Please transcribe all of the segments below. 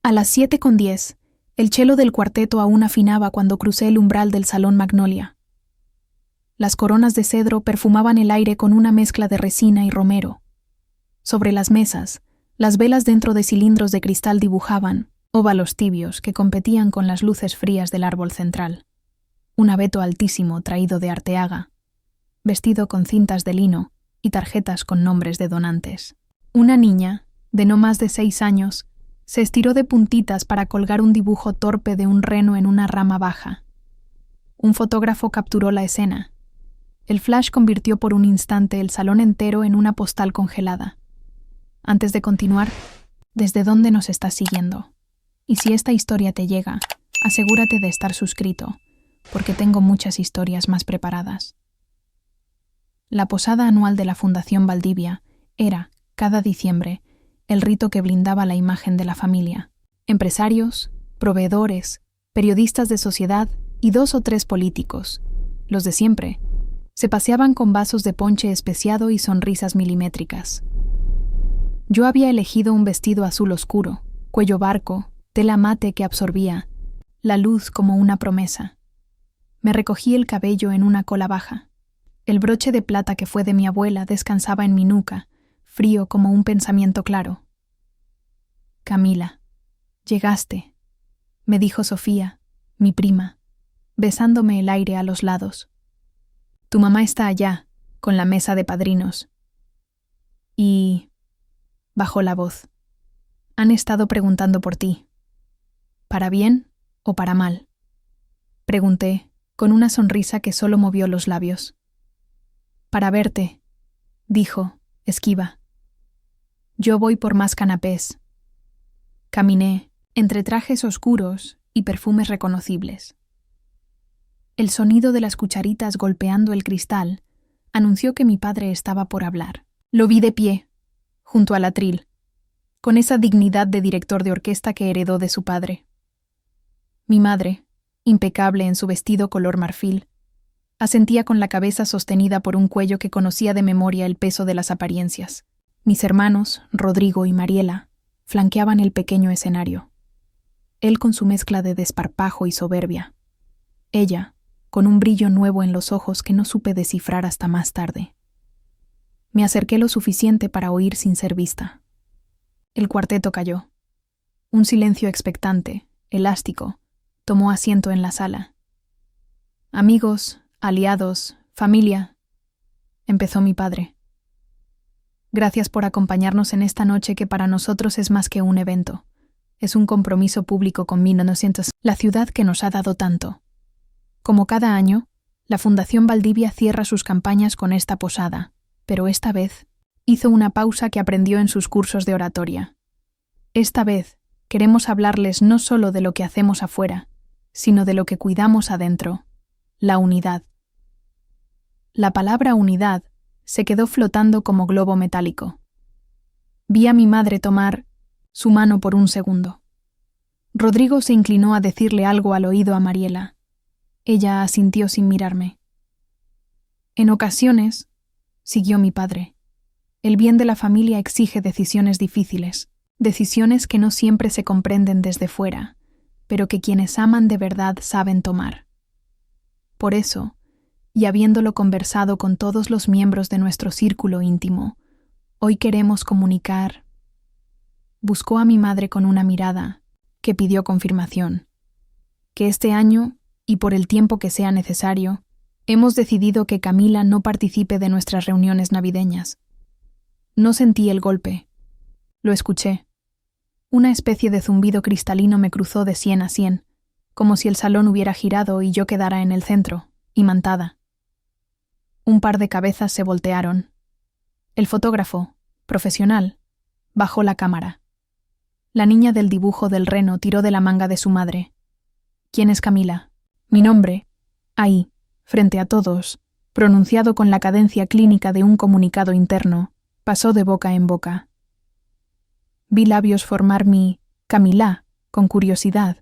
A las 7:10, el chelo del cuarteto aún afinaba cuando crucé el umbral del Salón Magnolia. Las coronas de cedro perfumaban el aire con una mezcla de resina y romero. Sobre las mesas, las velas dentro de cilindros de cristal dibujaban óvalos tibios que competían con las luces frías del árbol central. Un abeto altísimo traído de Arteaga, vestido con cintas de lino y tarjetas con nombres de donantes. Una niña, de no más de 6 años, se estiró de puntitas para colgar un dibujo torpe de un reno en una rama baja. Un fotógrafo capturó la escena. El flash convirtió por un instante el salón entero en una postal congelada. Antes de continuar, ¿desde dónde nos estás siguiendo? Y si esta historia te llega, asegúrate de estar suscrito, porque tengo muchas historias más preparadas. La posada anual de la Fundación Valdivia era, cada diciembre, el rito que blindaba la imagen de la familia. Empresarios, proveedores, periodistas de sociedad y 2 o 3 políticos, los de siempre, se paseaban con vasos de ponche especiado y sonrisas milimétricas. Yo había elegido un vestido azul oscuro, cuello barco, tela mate que absorbía la luz como una promesa. Me recogí el cabello en una cola baja. El broche de plata que fue de mi abuela descansaba en mi nuca, frío como un pensamiento claro. Camila, llegaste, me dijo Sofía, mi prima, besándome el aire a los lados. Tu mamá está allá, con la mesa de padrinos. Y... bajó la voz. Han estado preguntando por ti. ¿Para bien o para mal? Pregunté, con una sonrisa que solo movió los labios. Para verte, dijo, esquiva. Yo voy por más canapés. Caminé, entre trajes oscuros y perfumes reconocibles. El sonido de las cucharitas golpeando el cristal anunció que mi padre estaba por hablar. Lo vi de pie, junto al atril, con esa dignidad de director de orquesta que heredó de su padre. Mi madre, impecable en su vestido color marfil, asentía con la cabeza sostenida por un cuello que conocía de memoria el peso de las apariencias. Mis hermanos, Rodrigo y Mariela, flanqueaban el pequeño escenario. Él con su mezcla de desparpajo y soberbia. Ella, con un brillo nuevo en los ojos que no supe descifrar hasta más tarde. Me acerqué lo suficiente para oír sin ser vista. El cuarteto cayó. Un silencio expectante, elástico, tomó asiento en la sala. Amigos, aliados, familia, empezó mi padre. Gracias por acompañarnos en esta noche que para nosotros es más que un evento. Es un compromiso público con 1900, la ciudad que nos ha dado tanto. Como cada año, la Fundación Valdivia cierra sus campañas con esta posada, pero esta vez hizo una pausa que aprendió en sus cursos de oratoria. Esta vez queremos hablarles no solo de lo que hacemos afuera, sino de lo que cuidamos adentro, la unidad. La palabra unidad se quedó flotando como globo metálico. Vi a mi madre tomar su mano por un segundo. Rodrigo se inclinó a decirle algo al oído a Mariela. Ella asintió sin mirarme. En ocasiones, siguió mi padre, el bien de la familia exige decisiones difíciles, decisiones que no siempre se comprenden desde fuera, pero que quienes aman de verdad saben tomar. Por eso, y habiéndolo conversado con todos los miembros de nuestro círculo íntimo, hoy queremos comunicar. Buscó a mi madre con una mirada que pidió confirmación, que este año, y por el tiempo que sea necesario, hemos decidido que Camila no participe de nuestras reuniones navideñas. No sentí el golpe. Lo escuché. Una especie de zumbido cristalino me cruzó de sien a sien, como si el salón hubiera girado y yo quedara en el centro, imantada. Un par de cabezas se voltearon. El fotógrafo, profesional, bajó la cámara. La niña del dibujo del reno tiró de la manga de su madre. ¿Quién es Camila? Mi nombre, ahí, frente a todos, pronunciado con la cadencia clínica de un comunicado interno, pasó de boca en boca. Vi labios formar mi Camila con curiosidad,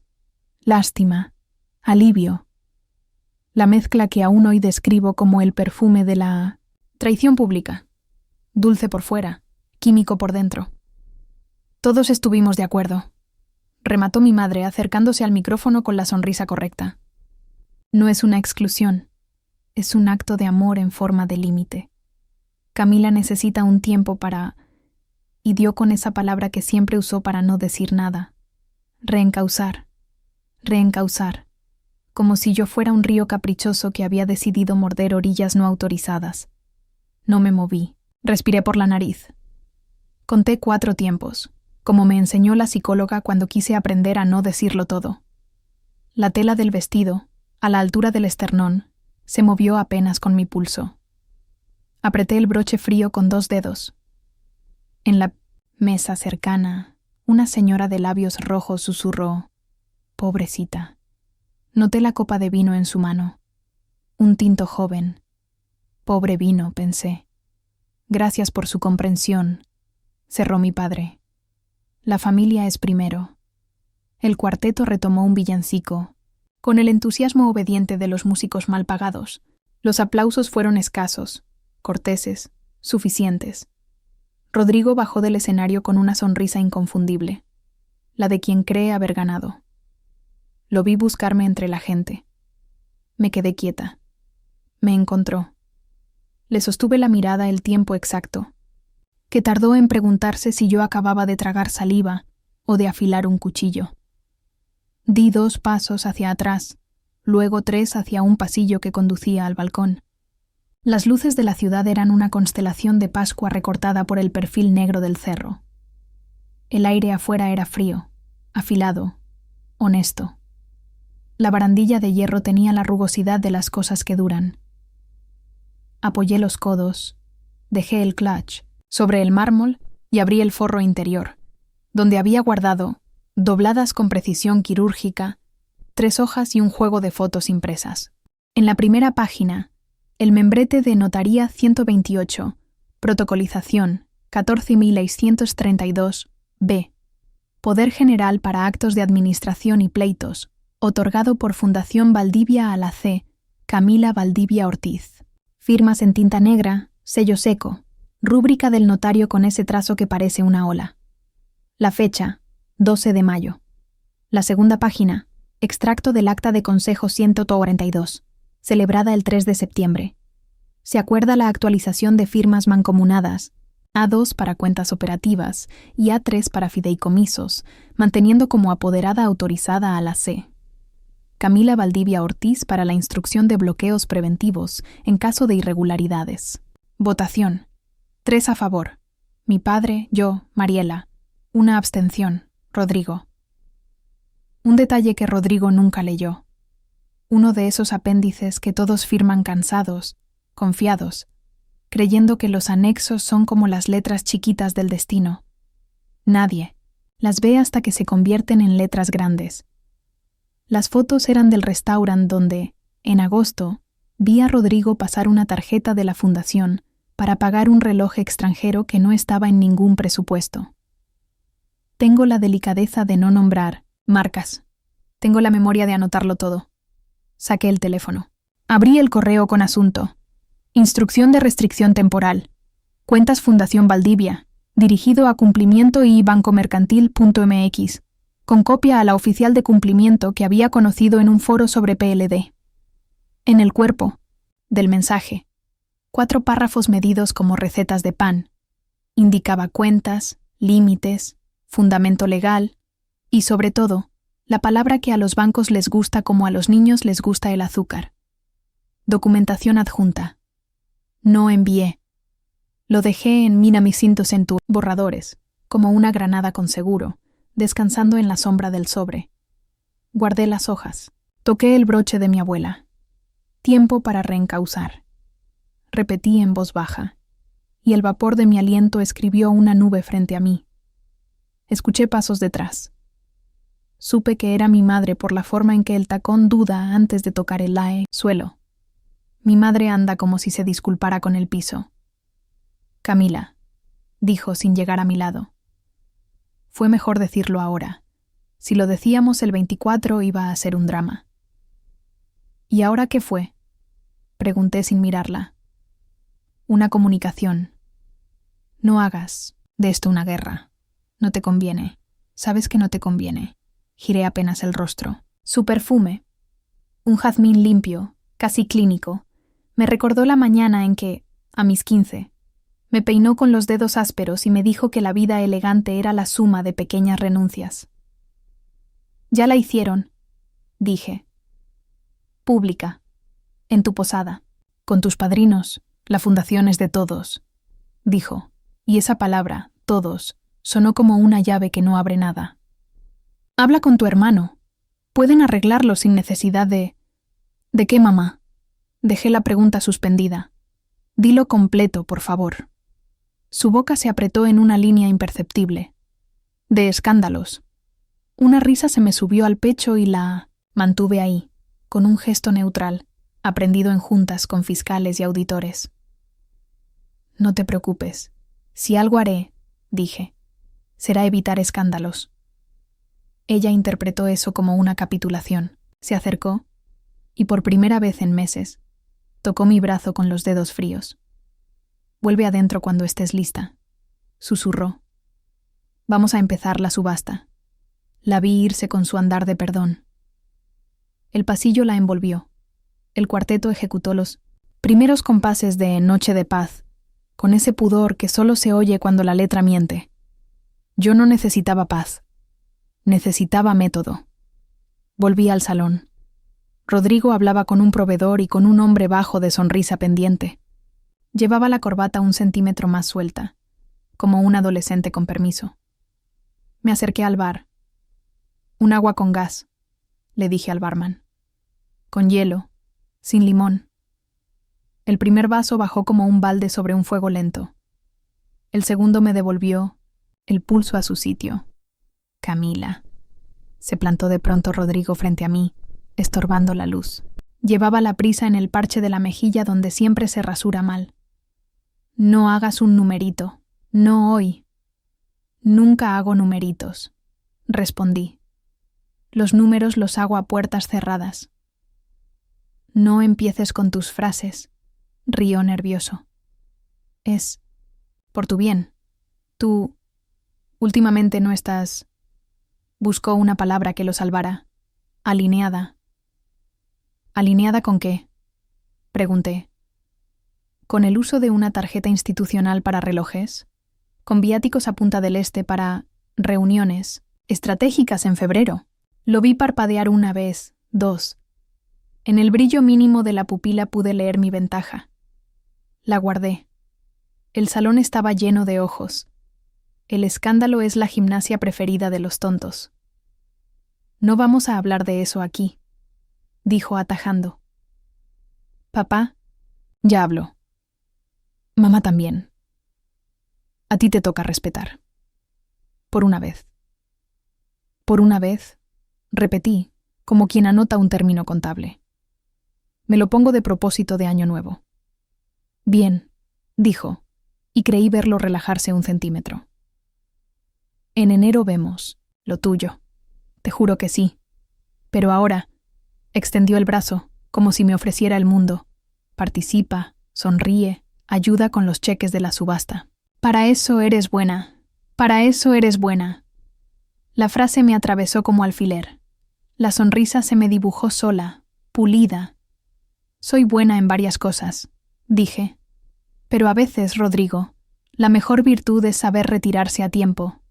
lástima, alivio. La mezcla que aún hoy describo como el perfume de la traición pública, dulce por fuera, químico por dentro. Todos estuvimos de acuerdo. remató mi madre, acercándose al micrófono con la sonrisa correcta. No es una exclusión, es un acto de amor en forma de límite. Camila necesita un tiempo para... Y dio con esa palabra que siempre usó para no decir nada. Reencauzar. Reencauzar. Como si yo fuera un río caprichoso que había decidido morder orillas no autorizadas. No me moví. Respiré por la nariz. Conté 4 tiempos, como me enseñó la psicóloga cuando quise aprender a no decirlo todo. La tela del vestido, a la altura del esternón, se movió apenas con mi pulso. Apreté el broche frío con 2 dedos. En la mesa cercana, una señora de labios rojos susurró: «Pobrecita». Noté la copa de vino en su mano. Un tinto joven. «Pobre vino», pensé. «Gracias por su comprensión», cerró mi padre. «La familia es primero». El cuarteto retomó un villancico, con el entusiasmo obediente de los músicos mal pagados. Los aplausos fueron escasos, corteses, suficientes. Rodrigo bajó del escenario con una sonrisa inconfundible, la de quien cree haber ganado. Lo vi buscarme entre la gente. Me quedé quieta. Me encontró. Le sostuve la mirada el tiempo exacto, que tardó en preguntarse si yo acababa de tragar saliva o de afilar un cuchillo. Di 2 pasos hacia atrás, luego 3 hacia un pasillo que conducía al balcón. Las luces de la ciudad eran una constelación de Pascua recortada por el perfil negro del cerro. El aire afuera era frío, afilado, honesto. La barandilla de hierro tenía la rugosidad de las cosas que duran. Apoyé los codos, dejé el clutch sobre el mármol y abrí el forro interior, donde había guardado, dobladas con precisión quirúrgica, 3 hojas y un juego de fotos impresas. En la primera página, el membrete de Notaría 128, Protocolización 14.632-B, Poder General para Actos de Administración y Pleitos, otorgado por Fundación Valdivia a la C. Camila Valdivia Ortiz. Firmas en tinta negra, sello seco, rúbrica del notario con ese trazo que parece una ola. La fecha, 12 de mayo. La segunda página, extracto del Acta de Consejo 142. Celebrada el 3 de septiembre. Se acuerda la actualización de firmas mancomunadas, A2 para cuentas operativas y A3 para fideicomisos, manteniendo como apoderada autorizada a la C. Camila Valdivia Ortiz para la instrucción de bloqueos preventivos en caso de irregularidades. Votación. 3 a favor. Mi padre, yo, Mariela. 1 abstención. Rodrigo. Un detalle que Rodrigo nunca leyó. Uno de esos apéndices que todos firman cansados, confiados, creyendo que los anexos son como las letras chiquitas del destino. Nadie las ve hasta que se convierten en letras grandes. Las fotos eran del restaurant donde, en agosto, vi a Rodrigo pasar una tarjeta de la fundación para pagar un reloj extranjero que no estaba en ningún presupuesto. Tengo la delicadeza de no nombrar marcas. Tengo la memoria de anotarlo todo. Saqué el teléfono. Abrí el correo con asunto. Instrucción de restricción temporal. Cuentas Fundación Valdivia. Dirigido a cumplimiento y bancomercantil.mx. Con copia a la oficial de cumplimiento que había conocido en un foro sobre PLD. En el cuerpo del mensaje, 4 párrafos medidos como recetas de pan. Indicaba cuentas, límites, fundamento legal y, sobre todo, la palabra que a los bancos les gusta como a los niños les gusta el azúcar. Documentación adjunta. No envié. Lo dejé en Minamicintos en tu borradores, como una granada con seguro, descansando en la sombra del sobre. Guardé las hojas. Toqué el broche de mi abuela. Tiempo para reencauzar. Repetí en voz baja, y el vapor de mi aliento escribió una nube frente a mí. Escuché pasos detrás. Supe que era mi madre por la forma en que el tacón duda antes de tocar el suelo. Mi madre anda como si se disculpara con el piso. Camila, dijo sin llegar a mi lado. Fue mejor decirlo ahora. Si lo decíamos el 24 iba a ser un drama. ¿Y ahora qué fue? Pregunté sin mirarla. Una comunicación. No hagas de esto una guerra. No te conviene. Sabes que no te conviene. Giré apenas el rostro. Su perfume, un jazmín limpio, casi clínico, me recordó la mañana en que, a mis 15, me peinó con los dedos ásperos y me dijo que la vida elegante era la suma de pequeñas renuncias. «Ya la hicieron», dije. «Pública, en tu posada, con tus padrinos, la fundación es de todos», dijo, y esa palabra, todos, sonó como una llave que no abre nada. «Habla con tu hermano. Pueden arreglarlo sin necesidad de... ¿De qué, mamá?» Dejé la pregunta suspendida. «Dilo completo, por favor». Su boca se apretó en una línea imperceptible. «De escándalos». Una risa se me subió al pecho y la mantuve ahí, con un gesto neutral, aprendido en juntas con fiscales y auditores. «No te preocupes. Si algo haré», dije, «será evitar escándalos». Ella interpretó eso como una capitulación. Se acercó y, por primera vez en meses, tocó mi brazo con los dedos fríos. «Vuelve adentro cuando estés lista», susurró. «Vamos a empezar la subasta». La vi irse con su andar de perdón. El pasillo la envolvió. El cuarteto ejecutó los primeros compases de Noche de Paz, con ese pudor que solo se oye cuando la letra miente. Yo no necesitaba paz. Necesitaba método. Volví al salón. Rodrigo hablaba con un proveedor y con un hombre bajo de sonrisa pendiente. Llevaba la corbata 1 centímetro más suelta, como un adolescente con permiso. Me acerqué al bar. «Un agua con gas», le dije al barman. «Con hielo, sin limón». El primer vaso bajó como un balde sobre un fuego lento. El segundo me devolvió el pulso a su sitio. «Camila». Se plantó de pronto Rodrigo frente a mí, estorbando la luz. Llevaba la prisa en el parche de la mejilla donde siempre se rasura mal. «No hagas un numerito. No hoy». «Nunca hago numeritos», respondí. «Los números los hago a puertas cerradas». «No empieces con tus frases», rió nervioso. «Es por tu bien. Tú últimamente no estás...» Buscó una palabra que lo salvara. «Alineada». «¿Alineada con qué?», pregunté. «¿Con el uso de una tarjeta institucional para relojes? ¿Con viáticos a Punta del Este para reuniones estratégicas en febrero?» Lo vi parpadear 1 vez, 2. En el brillo mínimo de la pupila pude leer mi ventaja. La guardé. El salón estaba lleno de ojos. El escándalo es la gimnasia preferida de los tontos. «No vamos a hablar de eso aquí», dijo atajando. «Papá, ya habló. Mamá también. A ti te toca respetar. Por una vez». «Por una vez», repetí, como quien anota un término contable. «Me lo pongo de propósito de año nuevo». «Bien», dijo, y creí verlo relajarse 1 centímetro. «En enero vemos lo tuyo. Te juro que sí. Pero ahora», extendió el brazo, como si me ofreciera el mundo. «Participa, sonríe, ayuda con los cheques de la subasta. Para eso eres buena. Para eso eres buena». La frase me atravesó como alfiler. La sonrisa se me dibujó sola, pulida. «Soy buena en varias cosas», dije. «Pero a veces, Rodrigo, la mejor virtud es saber retirarse a tiempo».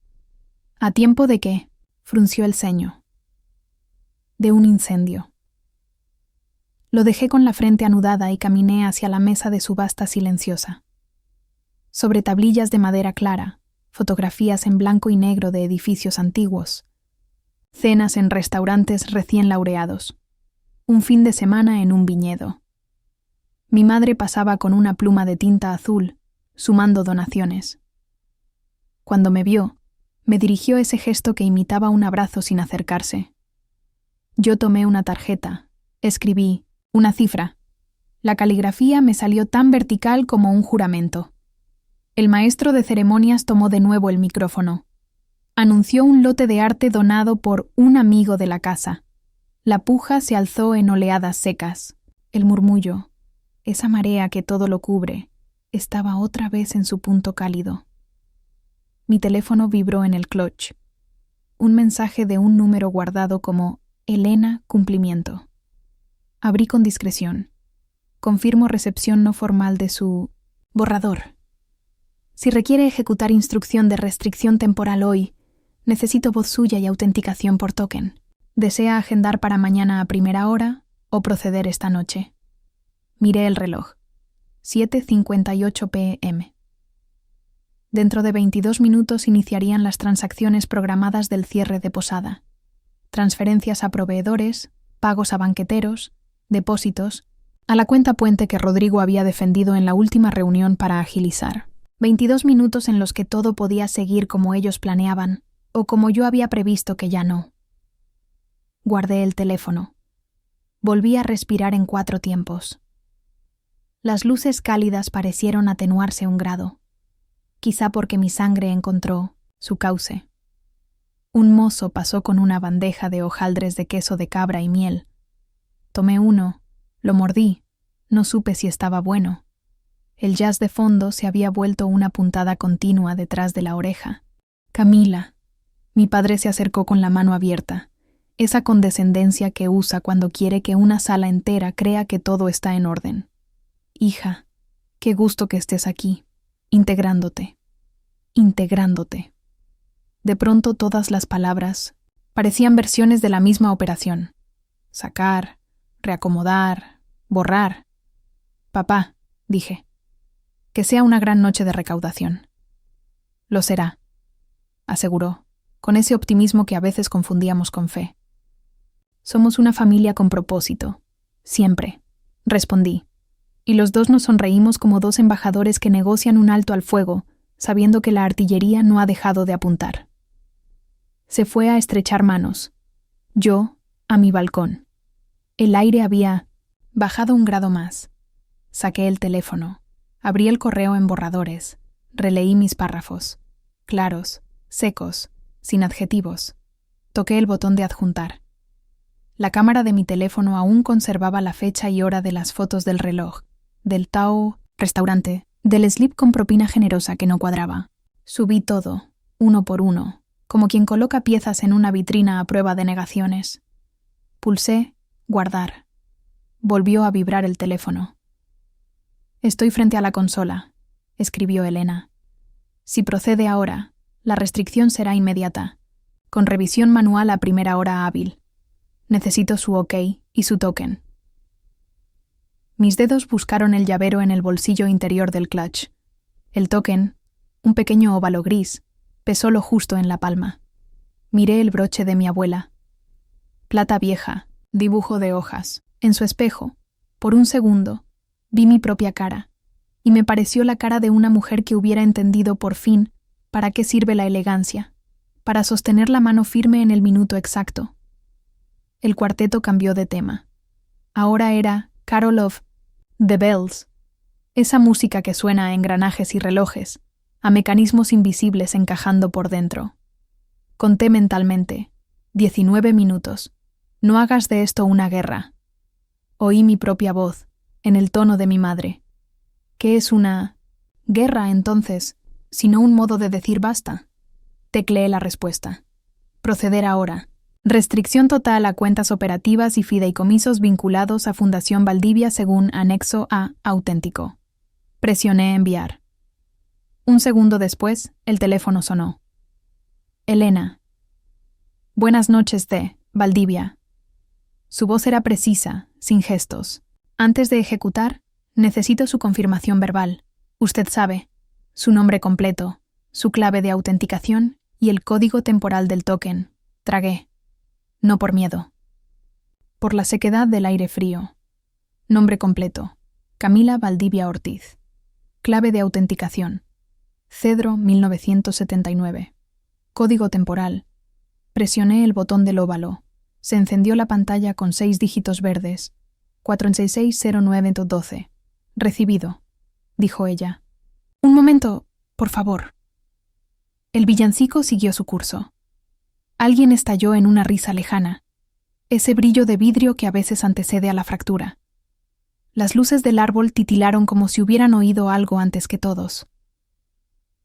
«¿A tiempo de qué?», frunció el ceño. «De un incendio». Lo dejé con la frente anudada y caminé hacia la mesa de subasta silenciosa. Sobre tablillas de madera clara, fotografías en blanco y negro de edificios antiguos, cenas en restaurantes recién laureados, un fin de semana en un viñedo. Mi madre pasaba con una pluma de tinta azul, sumando donaciones. Cuando me vio, me dirigió ese gesto que imitaba un abrazo sin acercarse. Yo tomé una tarjeta, escribí una cifra. La caligrafía me salió tan vertical como un juramento. El maestro de ceremonias tomó de nuevo el micrófono. Anunció un lote de arte donado por un amigo de la casa. La puja se alzó en oleadas secas. El murmullo, esa marea que todo lo cubre, estaba otra vez en su punto cálido. Mi teléfono vibró en el clutch. un mensaje de un número guardado como Elena cumplimiento. Abrí con discreción. Confirmo recepción no formal de su borrador. Si requiere ejecutar instrucción de restricción temporal hoy, necesito voz suya y autenticación por token. ¿Desea agendar para mañana a primera hora o proceder esta noche? Miré el reloj. 7:58 p.m. Dentro de 22 minutos iniciarían las transacciones programadas del cierre de posada. Transferencias a proveedores, pagos a banqueteros, depósitos, a la cuenta puente que Rodrigo había defendido en la última reunión para agilizar. 22 minutos en los que todo podía seguir como ellos planeaban, o como yo había previsto que ya no. Guardé el teléfono. Volví a respirar en 4 tiempos. Las luces cálidas parecieron atenuarse un grado, quizá porque mi sangre encontró su cauce. Un mozo pasó con una bandeja de hojaldres de queso de cabra y miel. Tomé uno, lo mordí, no supe si estaba bueno. El jazz de fondo se había vuelto una puntada continua detrás de la oreja. Camila. Mi padre se acercó con la mano abierta, esa condescendencia que usa cuando quiere que una sala entera crea que todo está en orden. Hija, qué gusto que estés aquí, integrándote. De pronto todas las palabras parecían versiones de la misma operación. Sacar, reacomodar, borrar. Papá, dije, que sea una gran noche de recaudación. Lo será, aseguró, con ese optimismo que a veces confundíamos con fe. Somos una familia con propósito, siempre, respondí, y los dos nos sonreímos como dos embajadores que negocian un alto al fuego, sabiendo que la artillería no ha dejado de apuntar. Se fue a estrechar manos, yo a mi balcón. El aire había bajado un grado más. Saqué el teléfono, abrí el correo en borradores, releí mis párrafos, claros, secos, sin adjetivos. Toqué el botón de adjuntar. La cámara de mi teléfono aún conservaba la fecha y hora de las fotos del reloj, del Tao restaurante, del slip con propina generosa que no cuadraba. Subí todo, uno por uno, como quien coloca piezas en una vitrina a prueba de negaciones. Pulsé guardar. Volvió a vibrar el teléfono. Estoy frente a la consola, escribió Elena. Si procede ahora, la restricción será inmediata, con revisión manual a primera hora hábil. Necesito su OK y su token. Mis dedos buscaron el llavero en el bolsillo interior del clutch. El token, un pequeño óvalo gris, pesó lo justo en la palma. Miré el broche de mi abuela. Plata vieja, dibujo de hojas. En su espejo, por un segundo, vi mi propia cara, y me pareció la cara de una mujer que hubiera entendido por fin para qué sirve la elegancia, para sostener la mano firme en el minuto exacto. El cuarteto cambió de tema. Ahora era Carol of The Bells, esa música que suena a engranajes y relojes, a mecanismos invisibles encajando por dentro. Conté mentalmente, 19 minutos. No hagas de esto una guerra. Oí mi propia voz, en el tono de mi madre. ¿Qué es una guerra, entonces, sino un modo de decir basta? Tecleé la respuesta. Proceder ahora. Restricción total a cuentas operativas y fideicomisos vinculados a Fundación Valdivia según anexo A auténtico. Presioné enviar. Un segundo después, el teléfono sonó. Elena. Buenas noches, de Valdivia. Su voz era precisa, sin gestos. Antes de ejecutar, necesito su confirmación verbal. Usted sabe, su nombre completo, su clave de autenticación y el código temporal del token. Tragué. No por miedo. Por la sequedad del aire frío. Nombre completo. Camila Valdivia Ortiz. Clave de autenticación. Cedro 1979. Código temporal. Presioné el botón del óvalo. Se encendió la pantalla con 6 dígitos verdes. 4660912. Recibido, dijo ella. Un momento, por favor. El villancico siguió su curso. Alguien estalló en una risa lejana, ese brillo de vidrio que a veces antecede a la fractura. Las luces del árbol titilaron como si hubieran oído algo antes que todos.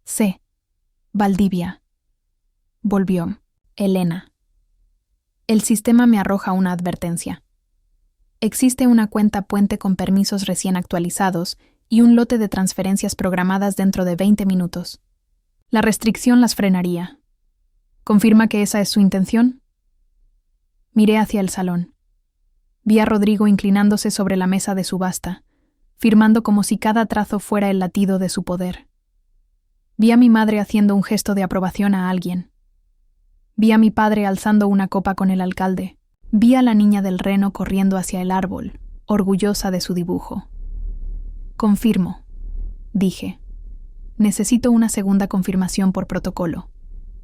C. Valdivia. Volvió. Elena. El sistema me arroja una advertencia. Existe una cuenta puente con permisos recién actualizados y un lote de transferencias programadas dentro de 20 minutos. La restricción las frenaría. ¿Confirma que esa es su intención? Miré hacia el salón. Vi a Rodrigo inclinándose sobre la mesa de subasta, firmando como si cada trazo fuera el latido de su poder. Vi a mi madre haciendo un gesto de aprobación a alguien. Vi a mi padre alzando una copa con el alcalde. Vi a la niña del reno corriendo hacia el árbol, orgullosa de su dibujo. Confirmo, dije. Necesito una segunda confirmación por protocolo,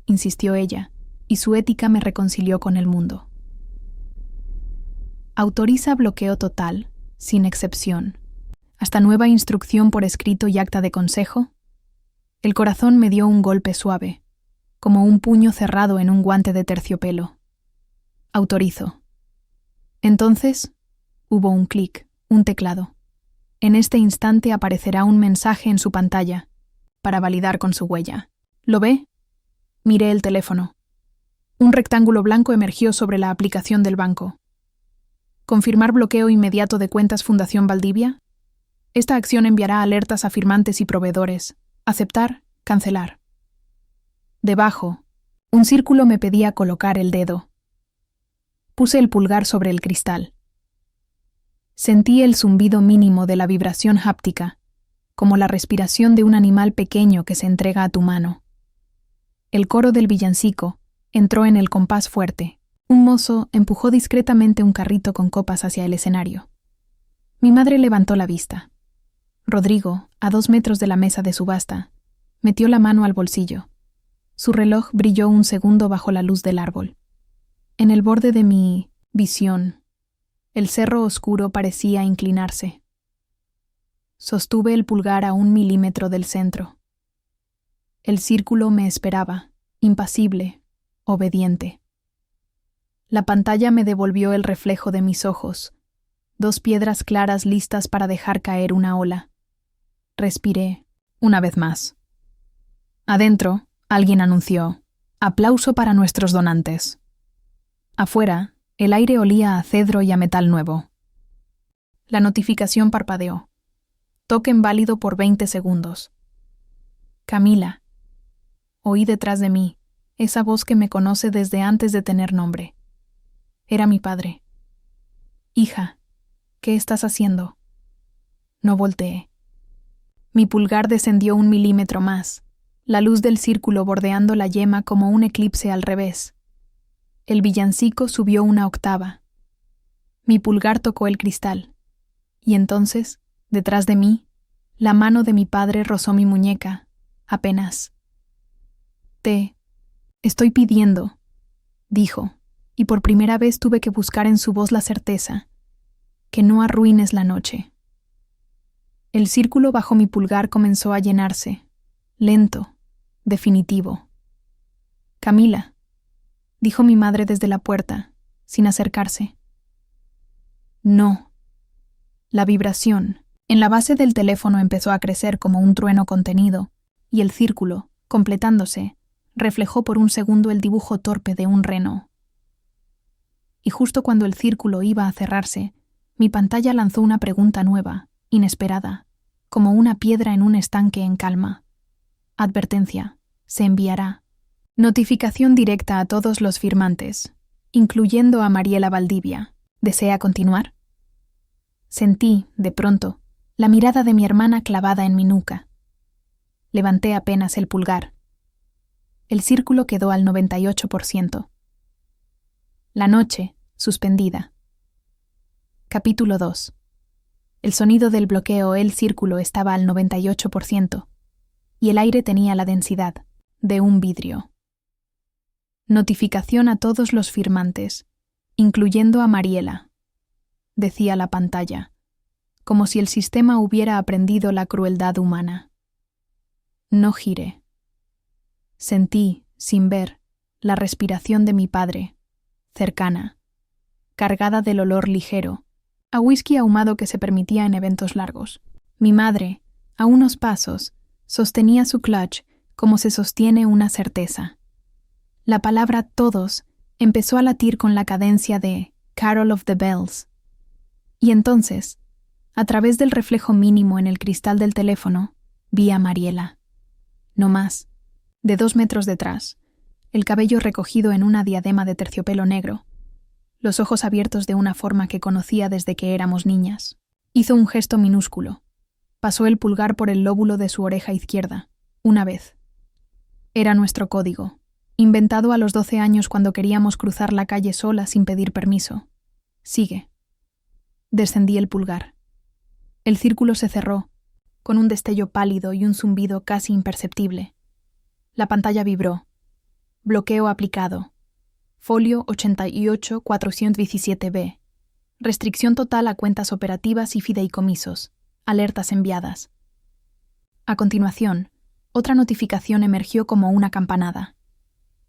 insistió ella, y su ética me reconcilió con el mundo. Autoriza bloqueo total, sin excepción. Hasta nueva instrucción por escrito y acta de consejo. El corazón me dio un golpe suave, como un puño cerrado en un guante de terciopelo. Autorizo. Entonces, hubo un clic, un teclado. En este instante aparecerá un mensaje en su pantalla, para validar con su huella. ¿Lo ve? Miré el teléfono. Un rectángulo blanco emergió sobre la aplicación del banco. ¿Confirmar bloqueo inmediato de cuentas Fundación Valdivia? Esta acción enviará alertas a firmantes y proveedores. Aceptar, cancelar. Debajo, un círculo me pedía colocar el dedo. Puse el pulgar sobre el cristal. Sentí el zumbido mínimo de la vibración háptica, como la respiración de un animal pequeño que se entrega a tu mano. El coro del villancico entró en el compás fuerte. Un mozo empujó discretamente un carrito con copas hacia el escenario. Mi madre levantó la vista. Rodrigo, a 2 metros de la mesa de subasta, metió la mano al bolsillo. Su reloj brilló un segundo bajo la luz del árbol. En el borde de mi visión, el cerro oscuro parecía inclinarse. Sostuve el pulgar a 1 milímetro del centro. El círculo me esperaba, impasible, obediente. La pantalla me devolvió el reflejo de mis ojos, 2 piedras claras listas para dejar caer una ola. Respiré, una vez más. Adentro, alguien anunció: «Aplauso para nuestros donantes». Afuera, el aire olía a cedro y a metal nuevo. La notificación parpadeó. Token válido por 20 segundos. Camila. Oí detrás de mí, esa voz que me conoce desde antes de tener nombre. Era mi padre. «Hija, ¿qué estás haciendo?» No volteé. Mi pulgar descendió 1 milímetro más, la luz del círculo bordeando la yema como un eclipse al revés. El villancico subió 1 octava. Mi pulgar tocó el cristal. Y entonces, detrás de mí, la mano de mi padre rozó mi muñeca, apenas. «Te estoy pidiendo», dijo, y por primera vez tuve que buscar en su voz la certeza, «que no arruines la noche». El círculo bajo mi pulgar comenzó a llenarse, lento, definitivo. «Camila», dijo mi madre desde la puerta, sin acercarse. «No». La vibración en la base del teléfono empezó a crecer como un trueno contenido, y el círculo, completándose, reflejó por un segundo el dibujo torpe de un reno. Y justo cuando el círculo iba a cerrarse, mi pantalla lanzó una pregunta nueva, inesperada, como una piedra en un estanque en calma. Advertencia: se enviará. Notificación directa a todos los firmantes, incluyendo a Mariela Valdivia. ¿Desea continuar? Sentí, de pronto, la mirada de mi hermana clavada en mi nuca. Levanté apenas el pulgar. El círculo quedó al 98%. La noche, suspendida. Capítulo 2. El sonido del bloqueo el círculo estaba al 98%, y el aire tenía la densidad de un vidrio. Notificación a todos los firmantes, incluyendo a Mariela, decía la pantalla, como si el sistema hubiera aprendido la crueldad humana. No giré. Sentí, sin ver, la respiración de mi padre, cercana, cargada del olor ligero, a whisky ahumado que se permitía en eventos largos. Mi madre, a unos pasos, sostenía su clutch como se sostiene una certeza. La palabra todos empezó a latir con la cadencia de Carol of the Bells. Y entonces, a través del reflejo mínimo en el cristal del teléfono, vi a Mariela. No más, de 2 metros detrás, el cabello recogido en una diadema de terciopelo negro, los ojos abiertos de una forma que conocía desde que éramos niñas. Hizo un gesto minúsculo. Pasó el pulgar por el lóbulo de su oreja izquierda, una vez. Era nuestro código, inventado a los 12 años cuando queríamos cruzar la calle sola sin pedir permiso. Sigue. Descendí el pulgar. El círculo se cerró, con un destello pálido y un zumbido casi imperceptible. La pantalla vibró. Bloqueo aplicado. Folio 88-417-B. Restricción total a cuentas operativas y fideicomisos. Alertas enviadas. A continuación, otra notificación emergió como una campanada.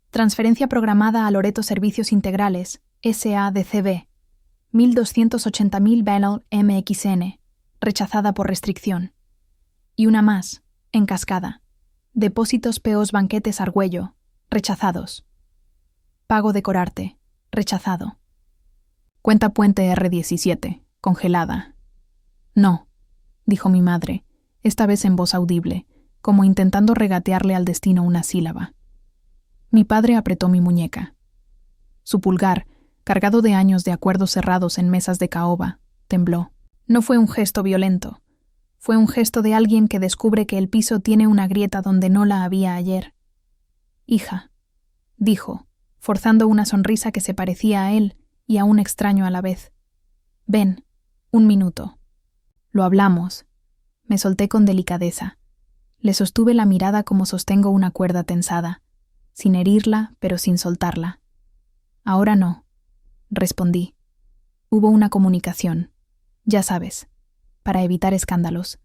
Transferencia programada a Loreto Servicios Integrales, SADCB. 1280.000 Bennell MXN. Rechazada por restricción. Y una más, en cascada. Depósitos POs Banquetes Argüello. Rechazados. Pago de Corarte. Rechazado. Cuenta Puente R17. Congelada. No, dijo mi madre, esta vez en voz audible, como intentando regatearle al destino una sílaba. Mi padre apretó mi muñeca. Su pulgar, cargado de años de acuerdos cerrados en mesas de caoba, tembló. No fue un gesto violento. Fue un gesto de alguien que descubre que el piso tiene una grieta donde no la había ayer. Hija, dijo, forzando una sonrisa que se parecía a él y a un extraño a la vez. Ven, un minuto. Lo hablamos. Me solté con delicadeza. Le sostuve la mirada como sostengo una cuerda tensada, sin herirla, pero sin soltarla. Ahora no, respondí. Hubo una comunicación, ya sabes, para evitar escándalos.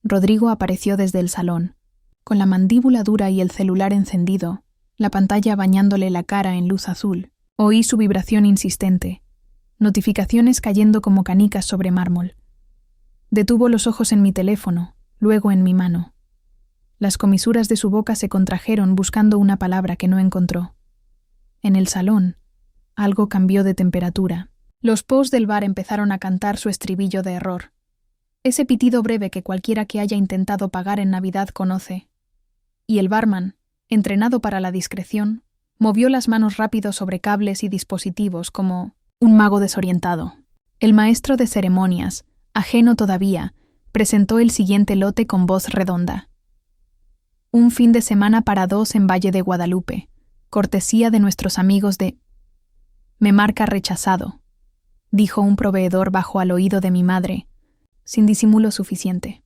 Rodrigo apareció desde el salón, con la mandíbula dura y el celular encendido, la pantalla bañándole la cara en luz azul. Oí su vibración insistente, notificaciones cayendo como canicas sobre mármol. Detuvo los ojos en mi teléfono, luego en mi mano. Las comisuras de su boca se contrajeron buscando una palabra que no encontró. En el salón, algo cambió de temperatura. Los pos del bar empezaron a cantar su estribillo de error. Ese pitido breve que cualquiera que haya intentado pagar en Navidad conoce. Y el barman, entrenado para la discreción, movió las manos rápido sobre cables y dispositivos como un mago desorientado. El maestro de ceremonias, ajeno todavía, presentó el siguiente lote con voz redonda. Un fin de semana para 2 en Valle de Guadalupe, cortesía de nuestros amigos de... Me marca rechazado, dijo un proveedor bajo al oído de mi madre, sin disimulo suficiente.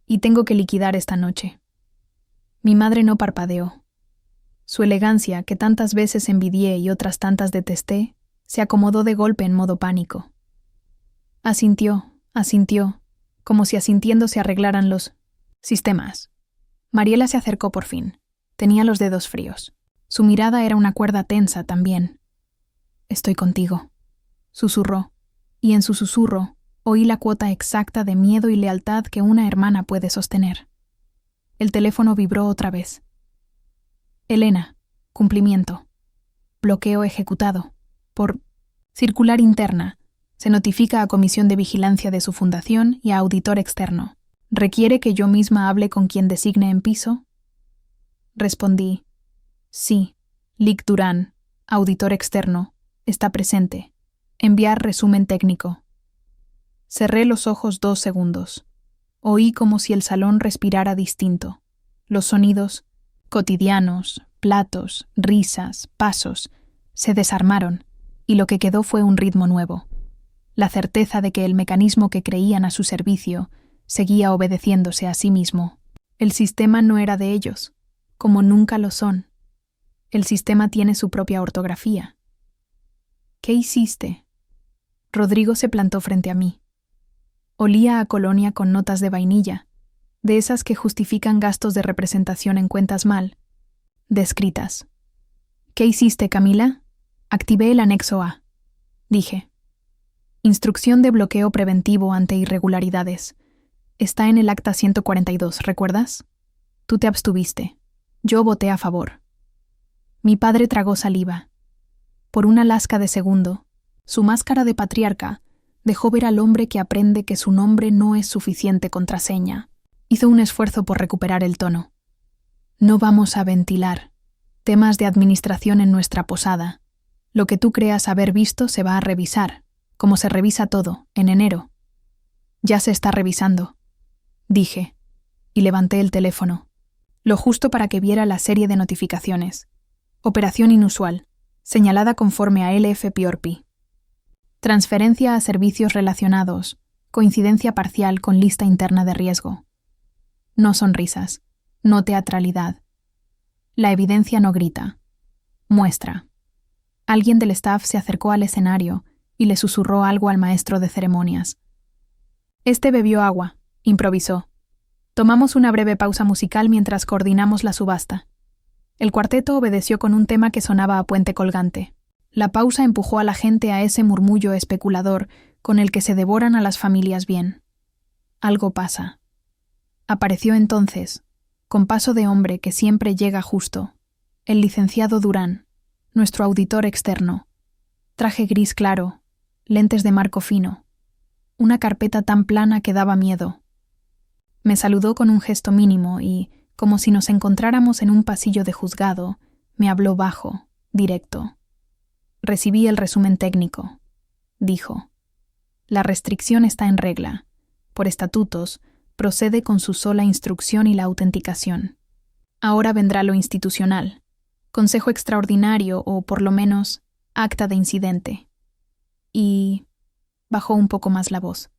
Y tengo que liquidar esta noche. Mi madre no parpadeó. Su elegancia, que tantas veces envidié y otras tantas detesté, se acomodó de golpe en modo pánico. Asintió, como si asintiendo se arreglaran los sistemas. Mariela se acercó por fin. Tenía los dedos fríos. Su mirada era una cuerda tensa también. Estoy contigo, susurró, y en su susurro oí la cuota exacta de miedo y lealtad que una hermana puede sostener. El teléfono vibró otra vez. Elena, cumplimiento. Bloqueo ejecutado. Por circular interna, se notifica a Comisión de Vigilancia de su fundación y a auditor externo. ¿Requiere que yo misma hable con quien designe en piso? Respondí. Sí. Lic Durán, auditor externo, está presente. Enviar resumen técnico. Cerré los ojos 2 segundos. Oí como si el salón respirara distinto. Los sonidos, cotidianos, platos, risas, pasos, se desarmaron, y lo que quedó fue un ritmo nuevo. La certeza de que el mecanismo que creían a su servicio seguía obedeciéndose a sí mismo. El sistema no era de ellos, como nunca lo son. El sistema tiene su propia ortografía. ¿Qué hiciste? Rodrigo se plantó frente a mí. Olía a colonia con notas de vainilla, de esas que justifican gastos de representación en cuentas mal, descritas. ¿Qué hiciste, Camila? Activé el anexo A. Dije. Instrucción de bloqueo preventivo ante irregularidades. Está en el acta 142, ¿recuerdas? Tú te abstuviste. Yo voté a favor. Mi padre tragó saliva. Por una lasca de segundo, su máscara de patriarca dejó ver al hombre que aprende que su nombre no es suficiente contraseña. Hizo un esfuerzo por recuperar el tono. No vamos a ventilar temas de administración en nuestra posada. Lo que tú creas haber visto se va a revisar, como se revisa todo, en enero. Ya se está revisando, dije, y levanté el teléfono, lo justo para que viera la serie de notificaciones. Operación inusual, señalada conforme a LFPORPI. Transferencia a servicios relacionados, coincidencia parcial con lista interna de riesgo. No sonrisas, no teatralidad. La evidencia no grita. Muestra. Alguien del staff se acercó al escenario y le susurró algo al maestro de ceremonias. Este bebió agua, improvisó. Tomamos una breve pausa musical mientras coordinamos la subasta. El cuarteto obedeció con un tema que sonaba a puente colgante. La pausa empujó a la gente a ese murmullo especulador con el que se devoran a las familias bien. Algo pasa. Apareció entonces, con paso de hombre que siempre llega justo, el licenciado Durán, nuestro auditor externo. Traje gris claro, lentes de marco fino, una carpeta tan plana que daba miedo. Me saludó con un gesto mínimo y, como si nos encontráramos en un pasillo de juzgado, me habló bajo, directo. Recibí el resumen técnico. Dijo: la restricción está en regla. Por estatutos, procede con su sola instrucción y la autenticación. Ahora vendrá lo institucional. Consejo extraordinario o, por lo menos, acta de incidente. Y bajó un poco más la voz.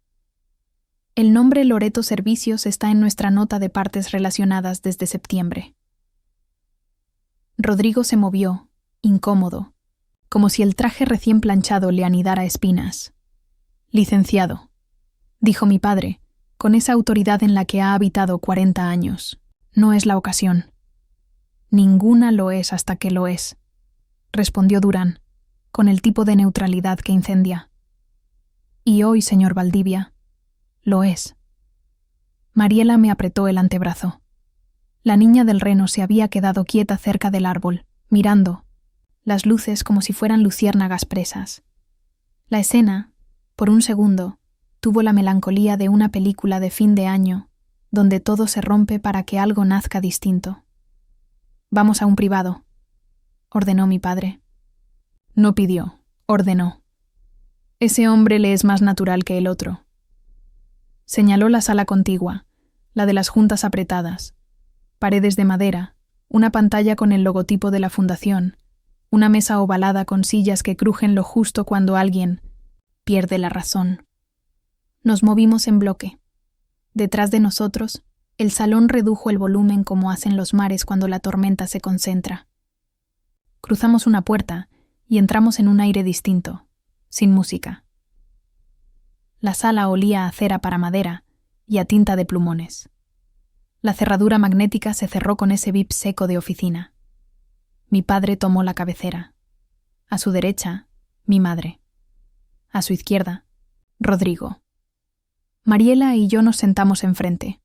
El nombre Loreto Servicios está en nuestra nota de partes relacionadas desde septiembre. Rodrigo se movió, incómodo, como si el traje recién planchado le anidara espinas. Licenciado, dijo mi padre, con esa autoridad en la que ha habitado 40 años. No es la ocasión. Ninguna lo es hasta que lo es, respondió Durán, con el tipo de neutralidad que incendia. Y hoy, señor Valdivia, lo es. Mariela me apretó el antebrazo. La niña del reno se había quedado quieta cerca del árbol, mirando, las luces como si fueran luciérnagas presas. La escena, por un segundo, tuvo la melancolía de una película de fin de año, donde todo se rompe para que algo nazca distinto. Vamos a un privado, ordenó mi padre. No pidió, ordenó. Ese hombre le es más natural que el otro. Señaló la sala contigua, la de las juntas apretadas, paredes de madera, una pantalla con el logotipo de la fundación, una mesa ovalada con sillas que crujen lo justo cuando alguien pierde la razón. Nos movimos en bloque. Detrás de nosotros, el salón redujo el volumen como hacen los mares cuando la tormenta se concentra. Cruzamos una puerta y entramos en un aire distinto, sin música. La sala olía a cera para madera y a tinta de plumones. La cerradura magnética se cerró con ese bip seco de oficina. Mi padre tomó la cabecera. A su derecha, mi madre. A su izquierda, Rodrigo. Mariela y yo nos sentamos enfrente.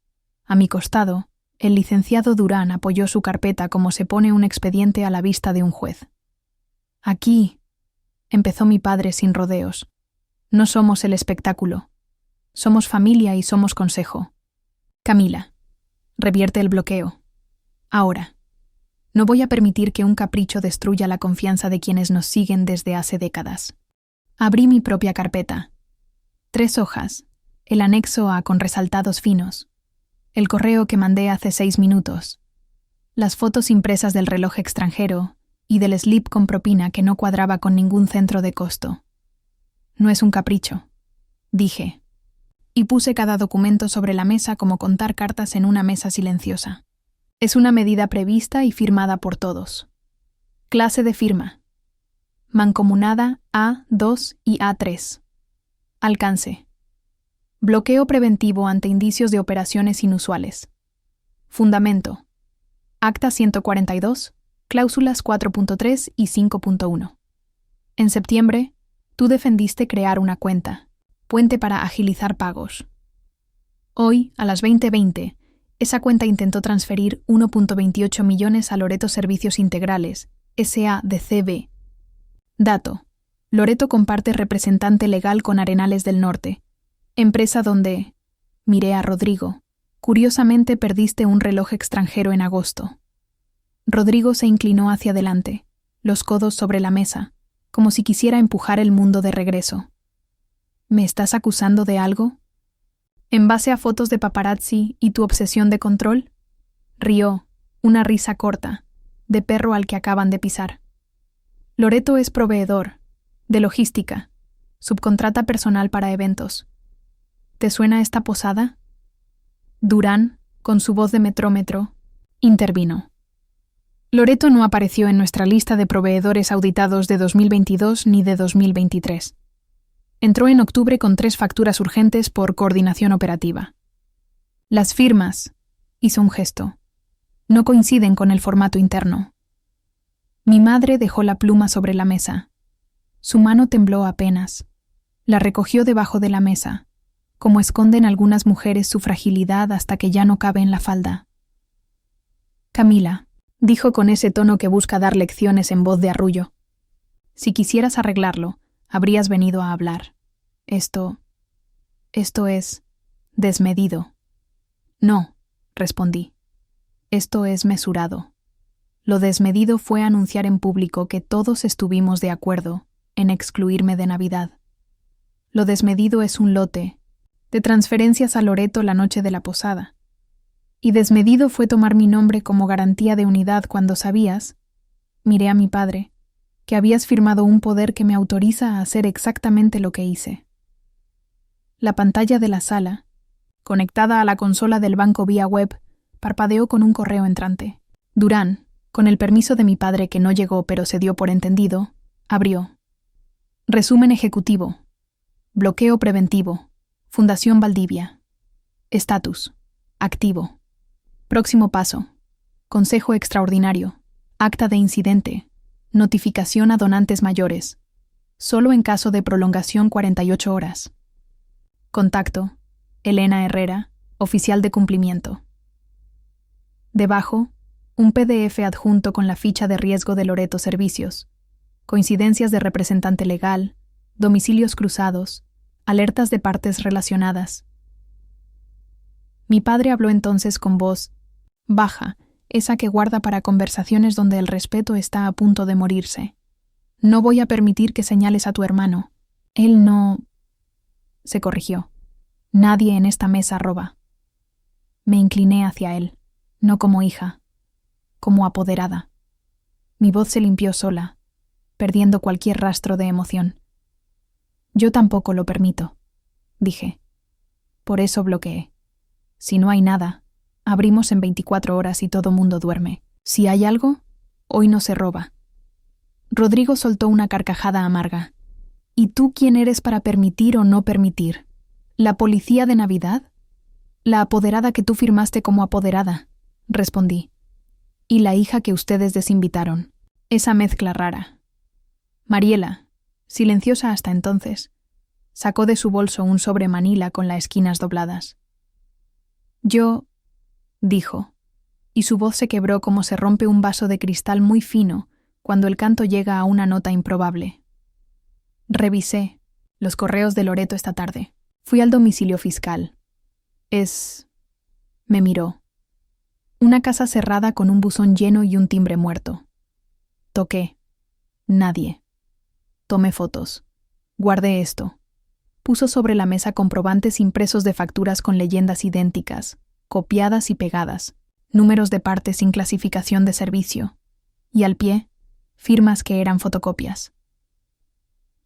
A mi costado, el licenciado Durán apoyó su carpeta como se pone un expediente a la vista de un juez. Aquí, empezó mi padre sin rodeos. No somos el espectáculo. Somos familia y somos consejo. Camila, revierte el bloqueo. Ahora, no voy a permitir que un capricho destruya la confianza de quienes nos siguen desde hace décadas. Abrí mi propia carpeta. 3 hojas, el anexo A con resaltados finos, el correo que mandé hace 6 minutos, las fotos impresas del reloj extranjero y del slip con propina que no cuadraba con ningún centro de costo. No es un capricho, dije, y puse cada documento sobre la mesa como contar cartas en una mesa silenciosa. Es una medida prevista y firmada por todos. Clase de firma. Mancomunada A2 y A3. Alcance. Bloqueo preventivo ante indicios de operaciones inusuales. Fundamento. Acta 142, cláusulas 4.3 y 5.1. En septiembre, tú defendiste crear una cuenta, puente para agilizar pagos. Hoy, a las 20:20, esa cuenta intentó transferir 1.28 millones a Loreto Servicios Integrales S.A.D.C.B. Dato. Loreto comparte representante legal con Arenales del Norte, empresa donde, miré a Rodrigo, curiosamente perdiste un reloj extranjero en agosto. Rodrigo se inclinó hacia adelante, los codos sobre la mesa, como si quisiera empujar el mundo de regreso. ¿Me estás acusando de algo? ¿En base a fotos de paparazzi y tu obsesión de control? Rió, una risa corta, de perro al que acaban de pisar. Loreto es proveedor, de logística, subcontrata personal para eventos. ¿Te suena esta posada? Durán, con su voz de metrómetro, intervino. Loreto no apareció en nuestra lista de proveedores auditados de 2022 ni de 2023. Entró en octubre con 3 facturas urgentes por coordinación operativa. Las firmas, hizo un gesto, no coinciden con el formato interno. Mi madre dejó la pluma sobre la mesa. Su mano tembló apenas. La recogió debajo de la mesa, como esconden algunas mujeres su fragilidad hasta que ya no cabe en la falda. Camila, dijo con ese tono que busca dar lecciones en voz de arrullo. Si quisieras arreglarlo, habrías venido a hablar. Esto es desmedido. No, respondí. Esto es mesurado. Lo desmedido fue anunciar en público que todos estuvimos de acuerdo en excluirme de Navidad. Lo desmedido es un lote de transferencias a Loreto la noche de la posada. Y desmedido fue tomar mi nombre como garantía de unidad cuando sabías, miré a mi padre, que habías firmado un poder que me autoriza a hacer exactamente lo que hice. La pantalla de la sala, conectada a la consola del banco vía web, parpadeó con un correo entrante. Durán, con el permiso de mi padre que no llegó pero se dio por entendido, abrió. Resumen ejecutivo. Bloqueo preventivo. Fundación Valdivia. Estatus. Activo. Próximo paso. Consejo extraordinario. Acta de incidente. Notificación a donantes mayores. Solo en caso de prolongación 48 horas. Contacto. Elena Herrera, oficial de cumplimiento. Debajo, un PDF adjunto con la ficha de riesgo de Loreto Servicios, coincidencias de representante legal, domicilios cruzados, alertas de partes relacionadas. Mi padre habló entonces con voz baja, esa que guarda para conversaciones donde el respeto está a punto de morirse. No voy a permitir que señales a tu hermano. Él no... Se corrigió. Nadie en esta mesa roba. Me incliné hacia él, no como hija, como apoderada. Mi voz se limpió sola, perdiendo cualquier rastro de emoción. Yo tampoco lo permito, dije. Por eso bloqueé. Si no hay nada, abrimos en 24 horas y todo mundo duerme. Si hay algo, hoy no se roba. Rodrigo soltó una carcajada amarga. ¿Y tú quién eres para permitir o no permitir? ¿La policía de Navidad? La apoderada que tú firmaste como apoderada, respondí. Y la hija que ustedes desinvitaron. Esa mezcla rara. Mariela, silenciosa hasta entonces, sacó de su bolso un sobre manila con las esquinas dobladas. Yo, dijo, y su voz se quebró como se rompe un vaso de cristal muy fino cuando el canto llega a una nota improbable. Revisé los correos de Loreto esta tarde. Fui al domicilio fiscal. Me miró. Una casa cerrada con un buzón lleno y un timbre muerto. Toqué. Nadie. Tomé fotos. Guardé esto. Puso sobre la mesa comprobantes impresos de facturas con leyendas idénticas, copiadas y pegadas, números de parte sin clasificación de servicio, y al pie, firmas que eran fotocopias.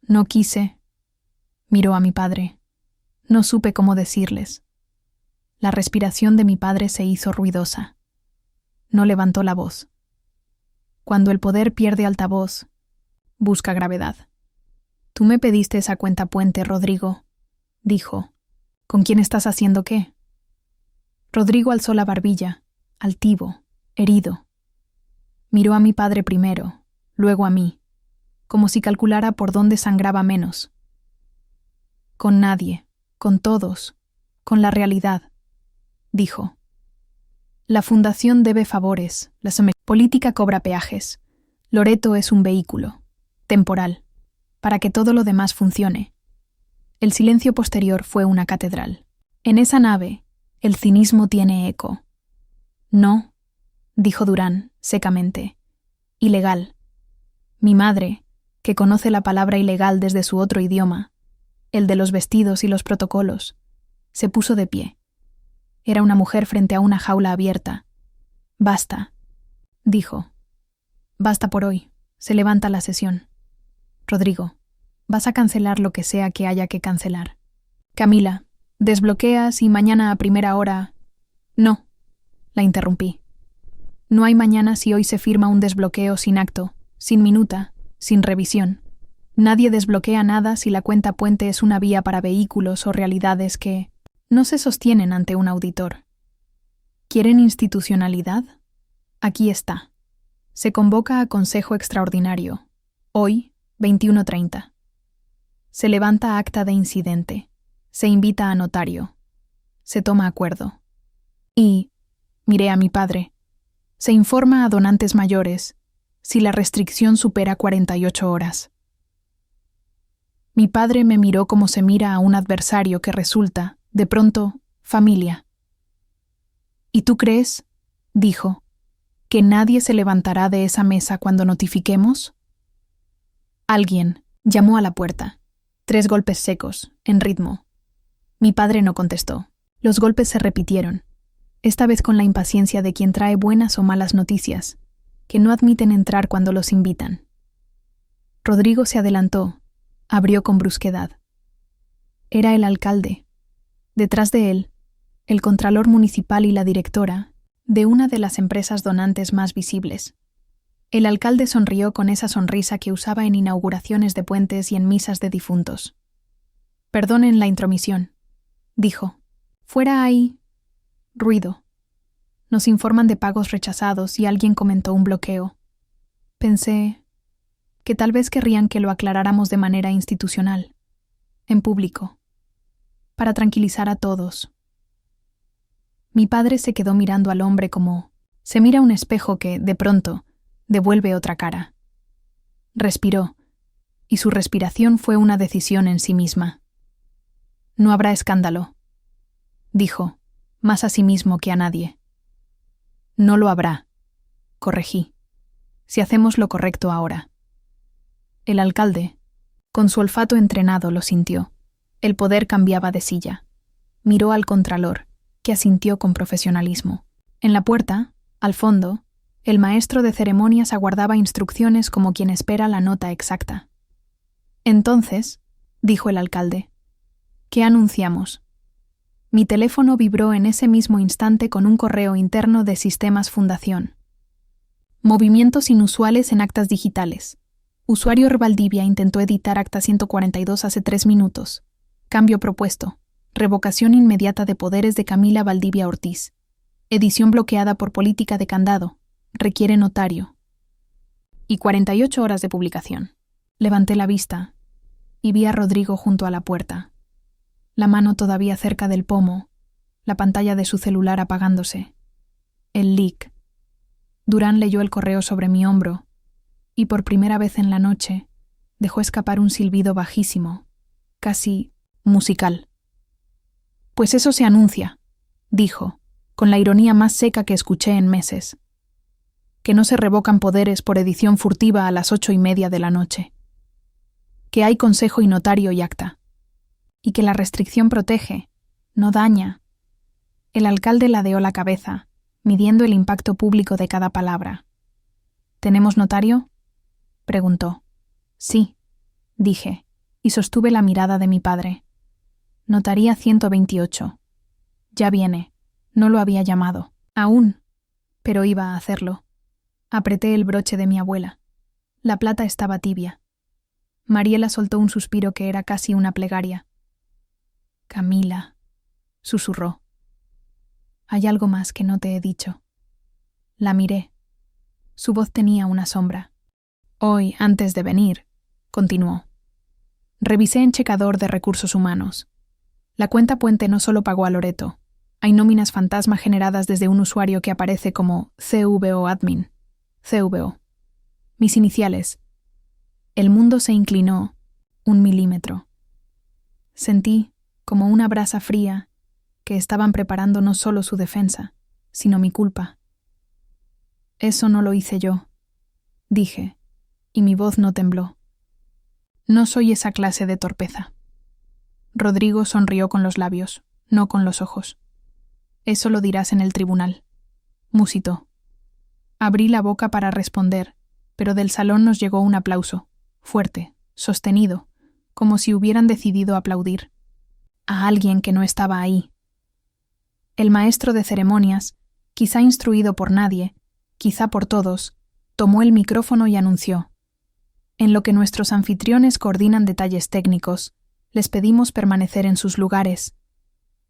No quise. Miró a mi padre. No supe cómo decirles. La respiración de mi padre se hizo ruidosa. No levantó la voz. Cuando el poder pierde altavoz, busca gravedad. Tú me pediste esa cuenta puente, Rodrigo, dijo. ¿Con quién estás haciendo qué? Rodrigo alzó la barbilla, altivo, herido. Miró a mi padre primero, luego a mí, como si calculara por dónde sangraba menos. Con nadie, con todos, con la realidad, dijo. La fundación debe favores, la política cobra peajes. Loreto es un vehículo, temporal, para que todo lo demás funcione. El silencio posterior fue una catedral. En esa nave, el cinismo tiene eco. No, dijo Durán, secamente. Ilegal. Mi madre, que conoce la palabra ilegal desde su otro idioma, el de los vestidos y los protocolos, se puso de pie. Era una mujer frente a una jaula abierta. Basta, dijo. Basta por hoy. Se levanta la sesión. Rodrigo, vas a cancelar lo que sea que haya que cancelar. Camila, desbloqueas y mañana a primera hora... No, la interrumpí. No hay mañana si hoy se firma un desbloqueo sin acto, sin minuta, sin revisión. Nadie desbloquea nada si la cuenta puente es una vía para vehículos o realidades que no se sostienen ante un auditor. ¿Quieren institucionalidad? Aquí está. Se convoca a Consejo Extraordinario. Hoy, 21:30. Se levanta acta de incidente. Se invita a notario. Se toma acuerdo. Y, miré a mi padre, se informa a donantes mayores si la restricción supera 48 horas. Mi padre me miró como se mira a un adversario que resulta, de pronto, familia. ¿Y tú crees, dijo, que nadie se levantará de esa mesa cuando notifiquemos? Alguien llamó a la puerta. 3 golpes secos, en ritmo. Mi padre no contestó. Los golpes se repitieron, esta vez con la impaciencia de quien trae buenas o malas noticias, que no admiten entrar cuando los invitan. Rodrigo se adelantó, abrió con brusquedad. Era el alcalde. Detrás de él, el contralor municipal y la directora de una de las empresas donantes más visibles. El alcalde sonrió con esa sonrisa que usaba en inauguraciones de puentes y en misas de difuntos. «Perdonen la intromisión», dijo. «Fuera hay ruido. Nos informan de pagos rechazados y alguien comentó un bloqueo. Pensé que tal vez querrían que lo aclaráramos de manera institucional, en público, para tranquilizar a todos». Mi padre se quedó mirando al hombre como se mira un espejo que, de pronto, devuelve otra cara. Respiró, y su respiración fue una decisión en sí misma. «No habrá escándalo», dijo, más a sí mismo que a nadie. «No lo habrá», corregí, «si hacemos lo correcto ahora». El alcalde, con su olfato entrenado, lo sintió. El poder cambiaba de silla. Miró al contralor, que asintió con profesionalismo. En la puerta, al fondo, el maestro de ceremonias aguardaba instrucciones como quien espera la nota exacta. «Entonces», dijo el alcalde, «¿qué anunciamos?» Mi teléfono vibró en ese mismo instante con un correo interno de Sistemas Fundación. Movimientos inusuales en actas digitales. Usuario Valdivia intentó editar acta 142 hace 3 minutos. Cambio propuesto. Revocación inmediata de poderes de Camila Valdivia Ortiz. Edición bloqueada por política de candado. Requiere notario. Y 48 horas de publicación. Levanté la vista y vi a Rodrigo junto a la puerta. La mano todavía cerca del pomo, la pantalla de su celular apagándose. El leak. Durán leyó el correo sobre mi hombro y por primera vez en la noche dejó escapar un silbido bajísimo, casi musical. «Pues eso se anuncia», dijo, con la ironía más seca que escuché en meses. «Que no se revocan poderes por edición furtiva a las 8:30 de la noche. Que hay consejo y notario y acta. Y que la restricción protege, no daña». El alcalde ladeó la cabeza, midiendo el impacto público de cada palabra. «¿Tenemos notario?», preguntó. «Sí», dije, y sostuve la mirada de mi padre. «Notaría 128. Ya viene. No lo había llamado. Aún. Pero iba a hacerlo». Apreté el broche de mi abuela. La plata estaba tibia. Mariela soltó un suspiro que era casi una plegaria. «Camila», susurró. «Hay algo más que no te he dicho». La miré. Su voz tenía una sombra. «Hoy, antes de venir», continuó, «revisé en checador de recursos humanos. La cuenta puente no solo pagó a Loreto. Hay nóminas fantasma generadas desde un usuario que aparece como CVO admin. CVO. Mis iniciales. El mundo se inclinó 1 milímetro. Sentí, como una brasa fría, que estaban preparando no solo su defensa, sino mi culpa. Eso no lo hice yo, dije, y mi voz no tembló. No soy esa clase de torpeza. Rodrigo sonrió con los labios, no con los ojos. Eso lo dirás en el tribunal. Musitó. Abrí la boca para responder, pero del salón nos llegó un aplauso, fuerte, sostenido, como si hubieran decidido aplaudir. A alguien que no estaba ahí. El maestro de ceremonias, quizá instruido por nadie, quizá por todos, tomó el micrófono y anunció: en lo que nuestros anfitriones coordinan detalles técnicos, les pedimos permanecer en sus lugares.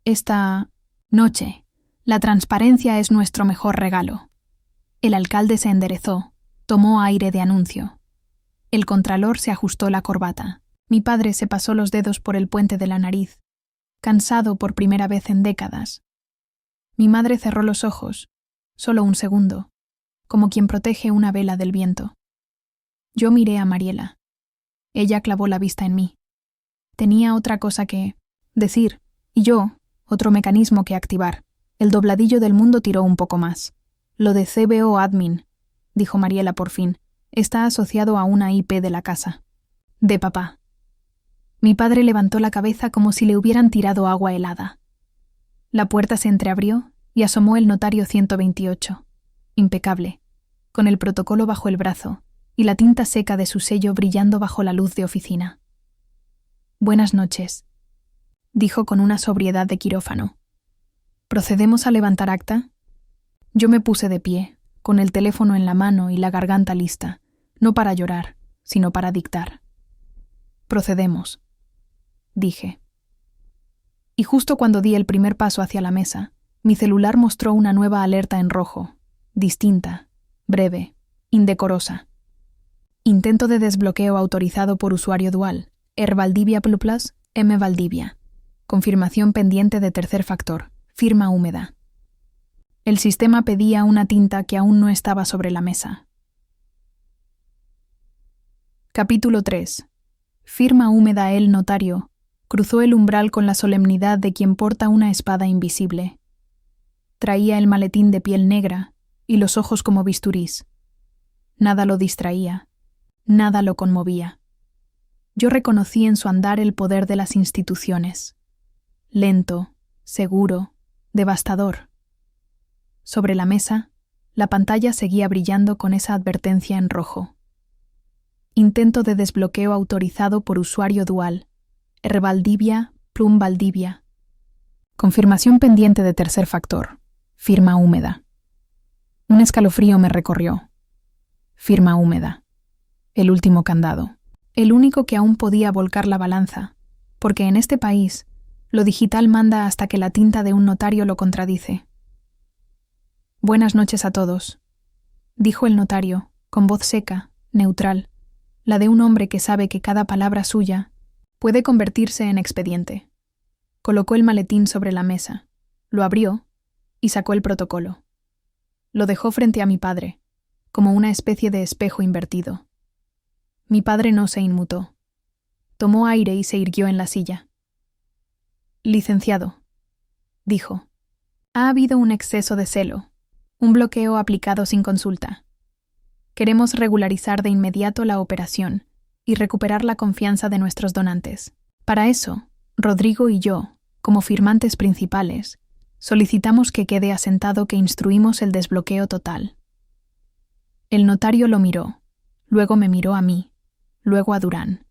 Esta noche, la transparencia es nuestro mejor regalo. El alcalde se enderezó, tomó aire de anuncio. El contralor se ajustó la corbata. Mi padre se pasó los dedos por el puente de la nariz, cansado por primera vez en décadas. Mi madre cerró los ojos, solo un segundo, como quien protege una vela del viento. Yo miré a Mariela. Ella clavó la vista en mí. Tenía otra cosa que decir, y yo, otro mecanismo que activar. El dobladillo del mundo tiró un poco más. Lo de CBO Admin, dijo Mariela por fin, está asociado a una IP de la casa. De papá. Mi padre levantó la cabeza como si le hubieran tirado agua helada. La puerta se entreabrió y asomó el notario 128, impecable, con el protocolo bajo el brazo y la tinta seca de su sello brillando bajo la luz de oficina. Buenas noches, dijo con una sobriedad de quirófano. ¿Procedemos a levantar acta? Yo me puse de pie, con el teléfono en la mano y la garganta lista, no para llorar, sino para dictar. Procedemos, dije. Y justo cuando di el primer paso hacia la mesa, mi celular mostró una nueva alerta en rojo, distinta, breve, indecorosa. Intento de desbloqueo autorizado por usuario dual, Valdivia Plus, M. Valdivia. Confirmación pendiente de tercer factor, firma húmeda. El sistema pedía una tinta que aún no estaba sobre la mesa. Capítulo 3. Firma húmeda. El notario cruzó el umbral con la solemnidad de quien porta una espada invisible. Traía el maletín de piel negra y los ojos como bisturís. Nada lo distraía, nada lo conmovía. Yo reconocí en su andar el poder de las instituciones. Lento, seguro, devastador. Sobre la mesa, la pantalla seguía brillando con esa advertencia en rojo. Intento de desbloqueo autorizado por usuario dual, Valdivia, Plum Valdivia. Confirmación pendiente de tercer factor, firma húmeda. Un escalofrío me recorrió. Firma húmeda. El último candado. El único que aún podía volcar la balanza, porque en este país lo digital manda hasta que la tinta de un notario lo contradice. Buenas noches a todos, dijo el notario, con voz seca, neutral, la de un hombre que sabe que cada palabra suya puede convertirse en expediente. Colocó el maletín sobre la mesa, lo abrió y sacó el protocolo. Lo dejó frente a mi padre, como una especie de espejo invertido. Mi padre no se inmutó. Tomó aire y se irguió en la silla. Licenciado, dijo, ha habido un exceso de celo, un bloqueo aplicado sin consulta. Queremos regularizar de inmediato la operación y recuperar la confianza de nuestros donantes. Para eso, Rodrigo y yo, como firmantes principales, solicitamos que quede asentado que instruimos el desbloqueo total. El notario lo miró, luego me miró a mí, luego a Durán.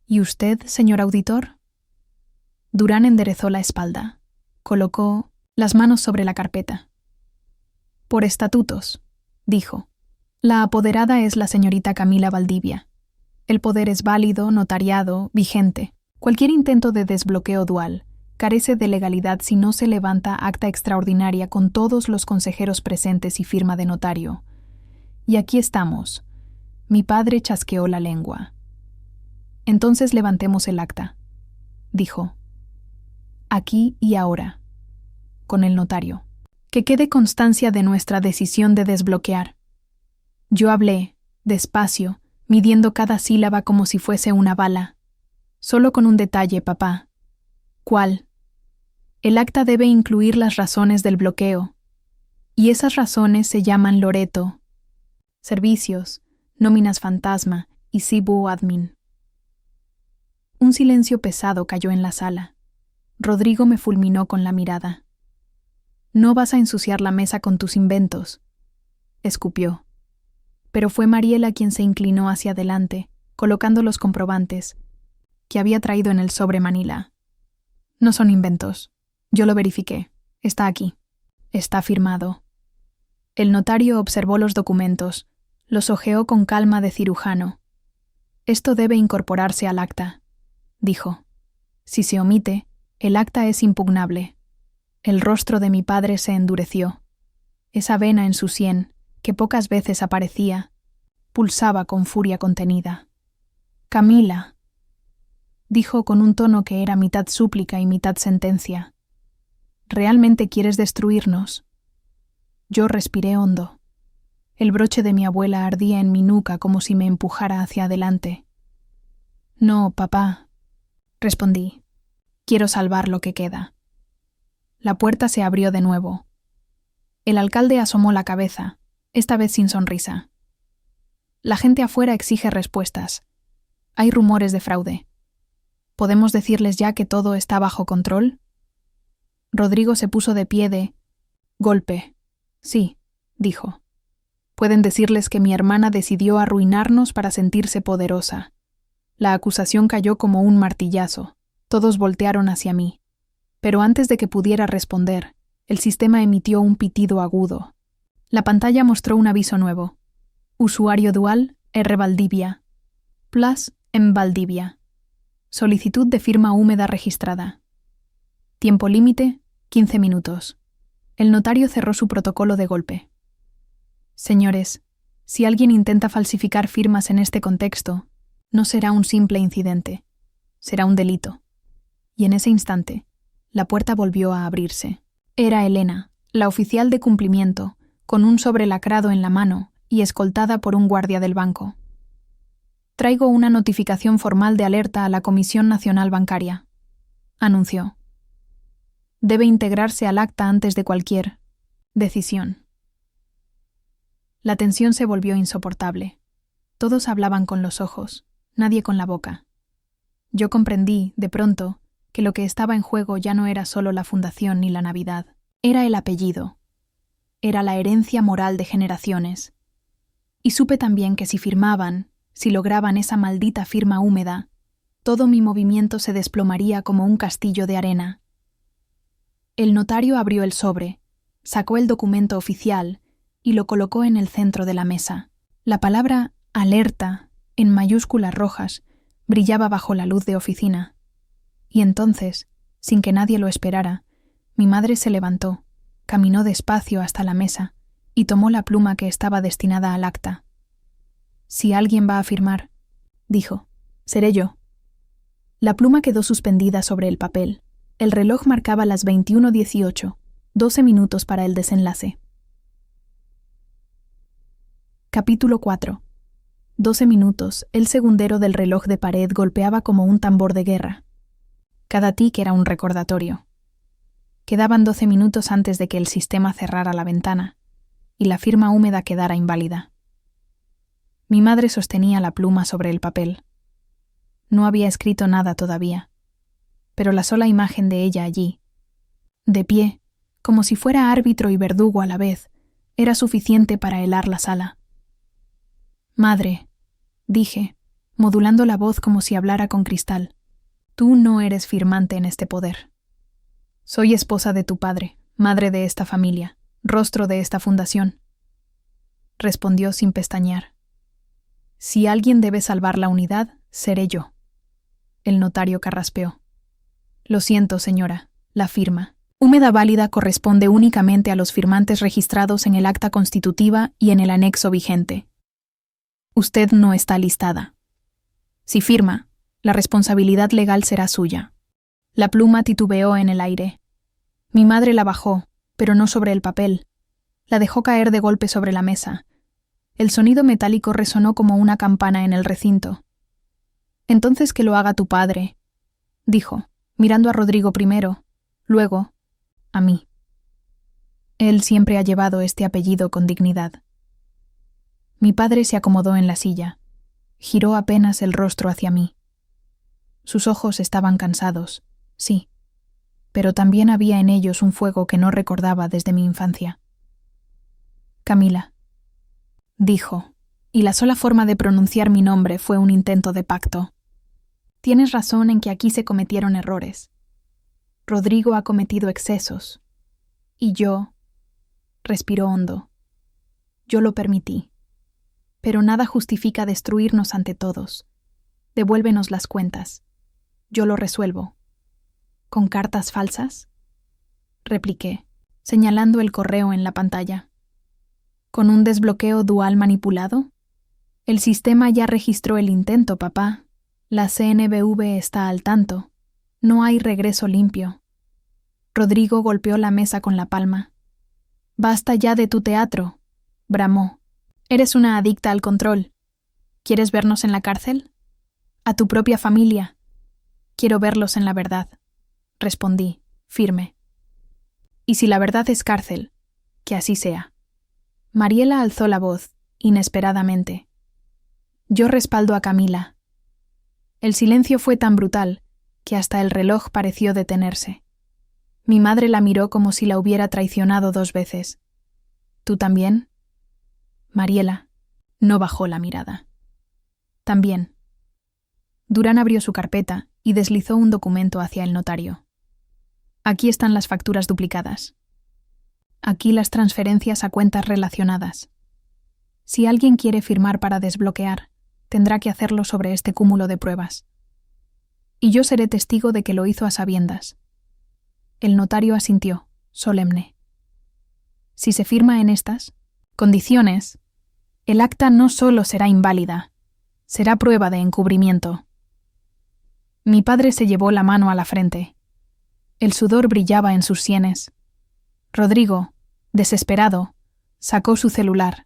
¿Y usted, señor auditor? Durán enderezó la espalda, colocó las manos sobre la carpeta. Por estatutos, dijo. La apoderada es la señorita Camila Valdivia. El poder es válido, notariado, vigente. Cualquier intento de desbloqueo dual carece de legalidad si no se levanta acta extraordinaria con todos los consejeros presentes y firma de notario. Y aquí estamos. Mi padre chasqueó la lengua. Entonces levantemos el acta, dijo. Aquí y ahora, con el notario. Que quede constancia de nuestra decisión de desbloquear. Yo hablé, despacio, midiendo cada sílaba como si fuese una bala. Solo con un detalle, papá. ¿Cuál? El acta debe incluir las razones del bloqueo. Y esas razones se llaman Loreto, servicios, nóminas fantasma y Sibu admin. Un silencio pesado cayó en la sala. Rodrigo me fulminó con la mirada. «No vas a ensuciar la mesa con tus inventos», escupió. Pero fue Mariela quien se inclinó hacia adelante, colocando los comprobantes que había traído en el sobre Manila. «No son inventos. Yo lo verifiqué. Está aquí. Está firmado». El notario observó los documentos, los hojeó con calma de cirujano. «Esto debe incorporarse al acta», dijo. «Si se omite, el acta es impugnable». El rostro de mi padre se endureció. Esa vena en su sien, que pocas veces aparecía, pulsaba con furia contenida. «Camila», dijo con un tono que era mitad súplica y mitad sentencia. «¿Realmente quieres destruirnos?» Yo respiré hondo. El broche de mi abuela ardía en mi nuca como si me empujara hacia adelante. «No, papá», respondí. «Quiero salvar lo que queda». La puerta se abrió de nuevo. El alcalde asomó la cabeza, esta vez sin sonrisa. «La gente afuera exige respuestas. Hay rumores de fraude. ¿Podemos decirles ya que todo está bajo control?» Rodrigo se puso de pie de golpe. «Sí», dijo. «Pueden decirles que mi hermana decidió arruinarnos para sentirse poderosa». La acusación cayó como un martillazo. Todos voltearon hacia mí. Pero antes de que pudiera responder, el sistema emitió un pitido agudo. La pantalla mostró un aviso nuevo. Usuario dual, R. Valdivia. Plus, en Valdivia. Solicitud de firma húmeda registrada. Tiempo límite, 15 minutos. El notario cerró su protocolo de golpe. «Señores, si alguien intenta falsificar firmas en este contexto, no será un simple incidente. Será un delito». Y en ese instante, la puerta volvió a abrirse. Era Elena, la oficial de cumplimiento, con un sobre lacrado en la mano y escoltada por un guardia del banco. «Traigo una notificación formal de alerta a la Comisión Nacional Bancaria», anunció. «Debe integrarse al acta antes de cualquier decisión». La tensión se volvió insoportable. Todos hablaban con los ojos, nadie con la boca. Yo comprendí, de pronto, que lo que estaba en juego ya no era solo la fundación ni la Navidad, era el apellido, era la herencia moral de generaciones. Y supe también que si firmaban, si lograban esa maldita firma húmeda, todo mi movimiento se desplomaría como un castillo de arena. El notario abrió el sobre, sacó el documento oficial y lo colocó en el centro de la mesa. La palabra «alerta», en mayúsculas rojas, brillaba bajo la luz de oficina. Y entonces, sin que nadie lo esperara, mi madre se levantó, caminó despacio hasta la mesa y tomó la pluma que estaba destinada al acta. «Si alguien va a firmar», dijo, «seré yo». La pluma quedó suspendida sobre el papel. El reloj marcaba las 21:18, 12 minutos para el desenlace. Capítulo 4. 12 minutos, el segundero del reloj de pared golpeaba como un tambor de guerra. Cada tic era un recordatorio. Quedaban 12 minutos antes de que el sistema cerrara la ventana y la firma húmeda quedara inválida. Mi madre sostenía la pluma sobre el papel. No había escrito nada todavía, pero la sola imagen de ella allí, de pie, como si fuera árbitro y verdugo a la vez, era suficiente para helar la sala. «Madre», dije, modulando la voz como si hablara con cristal, «tú no eres firmante en este poder. Soy esposa de tu padre, madre de esta familia, rostro de esta fundación». Respondió sin pestañear. «Si alguien debe salvar la unidad, seré yo». El notario carraspeó. «Lo siento, señora, la firma húmeda válida corresponde únicamente a los firmantes registrados en el acta constitutiva y en el anexo vigente. Usted no está listada. Si firma, la responsabilidad legal será suya». La pluma titubeó en el aire. Mi madre la bajó, pero no sobre el papel. La dejó caer de golpe sobre la mesa. El sonido metálico resonó como una campana en el recinto. «Entonces que lo haga tu padre», dijo, mirando a Rodrigo primero, luego a mí. Él siempre ha llevado este apellido con dignidad. Mi padre se acomodó en la silla. Giró apenas el rostro hacia mí. Sus ojos estaban cansados, sí, pero también había en ellos un fuego que no recordaba desde mi infancia. «Camila», dijo, y la sola forma de pronunciar mi nombre fue un intento de pacto. «Tienes razón en que aquí se cometieron errores. Rodrigo ha cometido excesos. Y yo», respiró hondo, «yo lo permití. Pero nada justifica destruirnos ante todos. Devuélvenos las cuentas. Yo lo resuelvo». «¿Con cartas falsas?», repliqué, señalando el correo en la pantalla. «¿Con un desbloqueo dual manipulado? El sistema ya registró el intento, papá. La CNBV está al tanto. No hay regreso limpio». Rodrigo golpeó la mesa con la palma. «Basta ya de tu teatro», bramó. «Eres una adicta al control. ¿Quieres vernos en la cárcel? A tu propia familia». «Quiero verlos en la verdad», respondí, firme. «Y si la verdad es cárcel, que así sea». Mariela alzó la voz, inesperadamente. «Yo respaldo a Camila». El silencio fue tan brutal que hasta el reloj pareció detenerse. Mi madre la miró como si la hubiera traicionado 2 veces. «¿Tú también?» Mariela no bajó la mirada. «También». Durán abrió su carpeta y deslizó un documento hacia el notario. «Aquí están las facturas duplicadas. Aquí las transferencias a cuentas relacionadas. Si alguien quiere firmar para desbloquear, tendrá que hacerlo sobre este cúmulo de pruebas. Y yo seré testigo de que lo hizo a sabiendas». El notario asintió, solemne. «Si se firma en estas condiciones, el acta no solo será inválida, será prueba de encubrimiento». Mi padre se llevó la mano a la frente. El sudor brillaba en sus sienes. Rodrigo, desesperado, sacó su celular.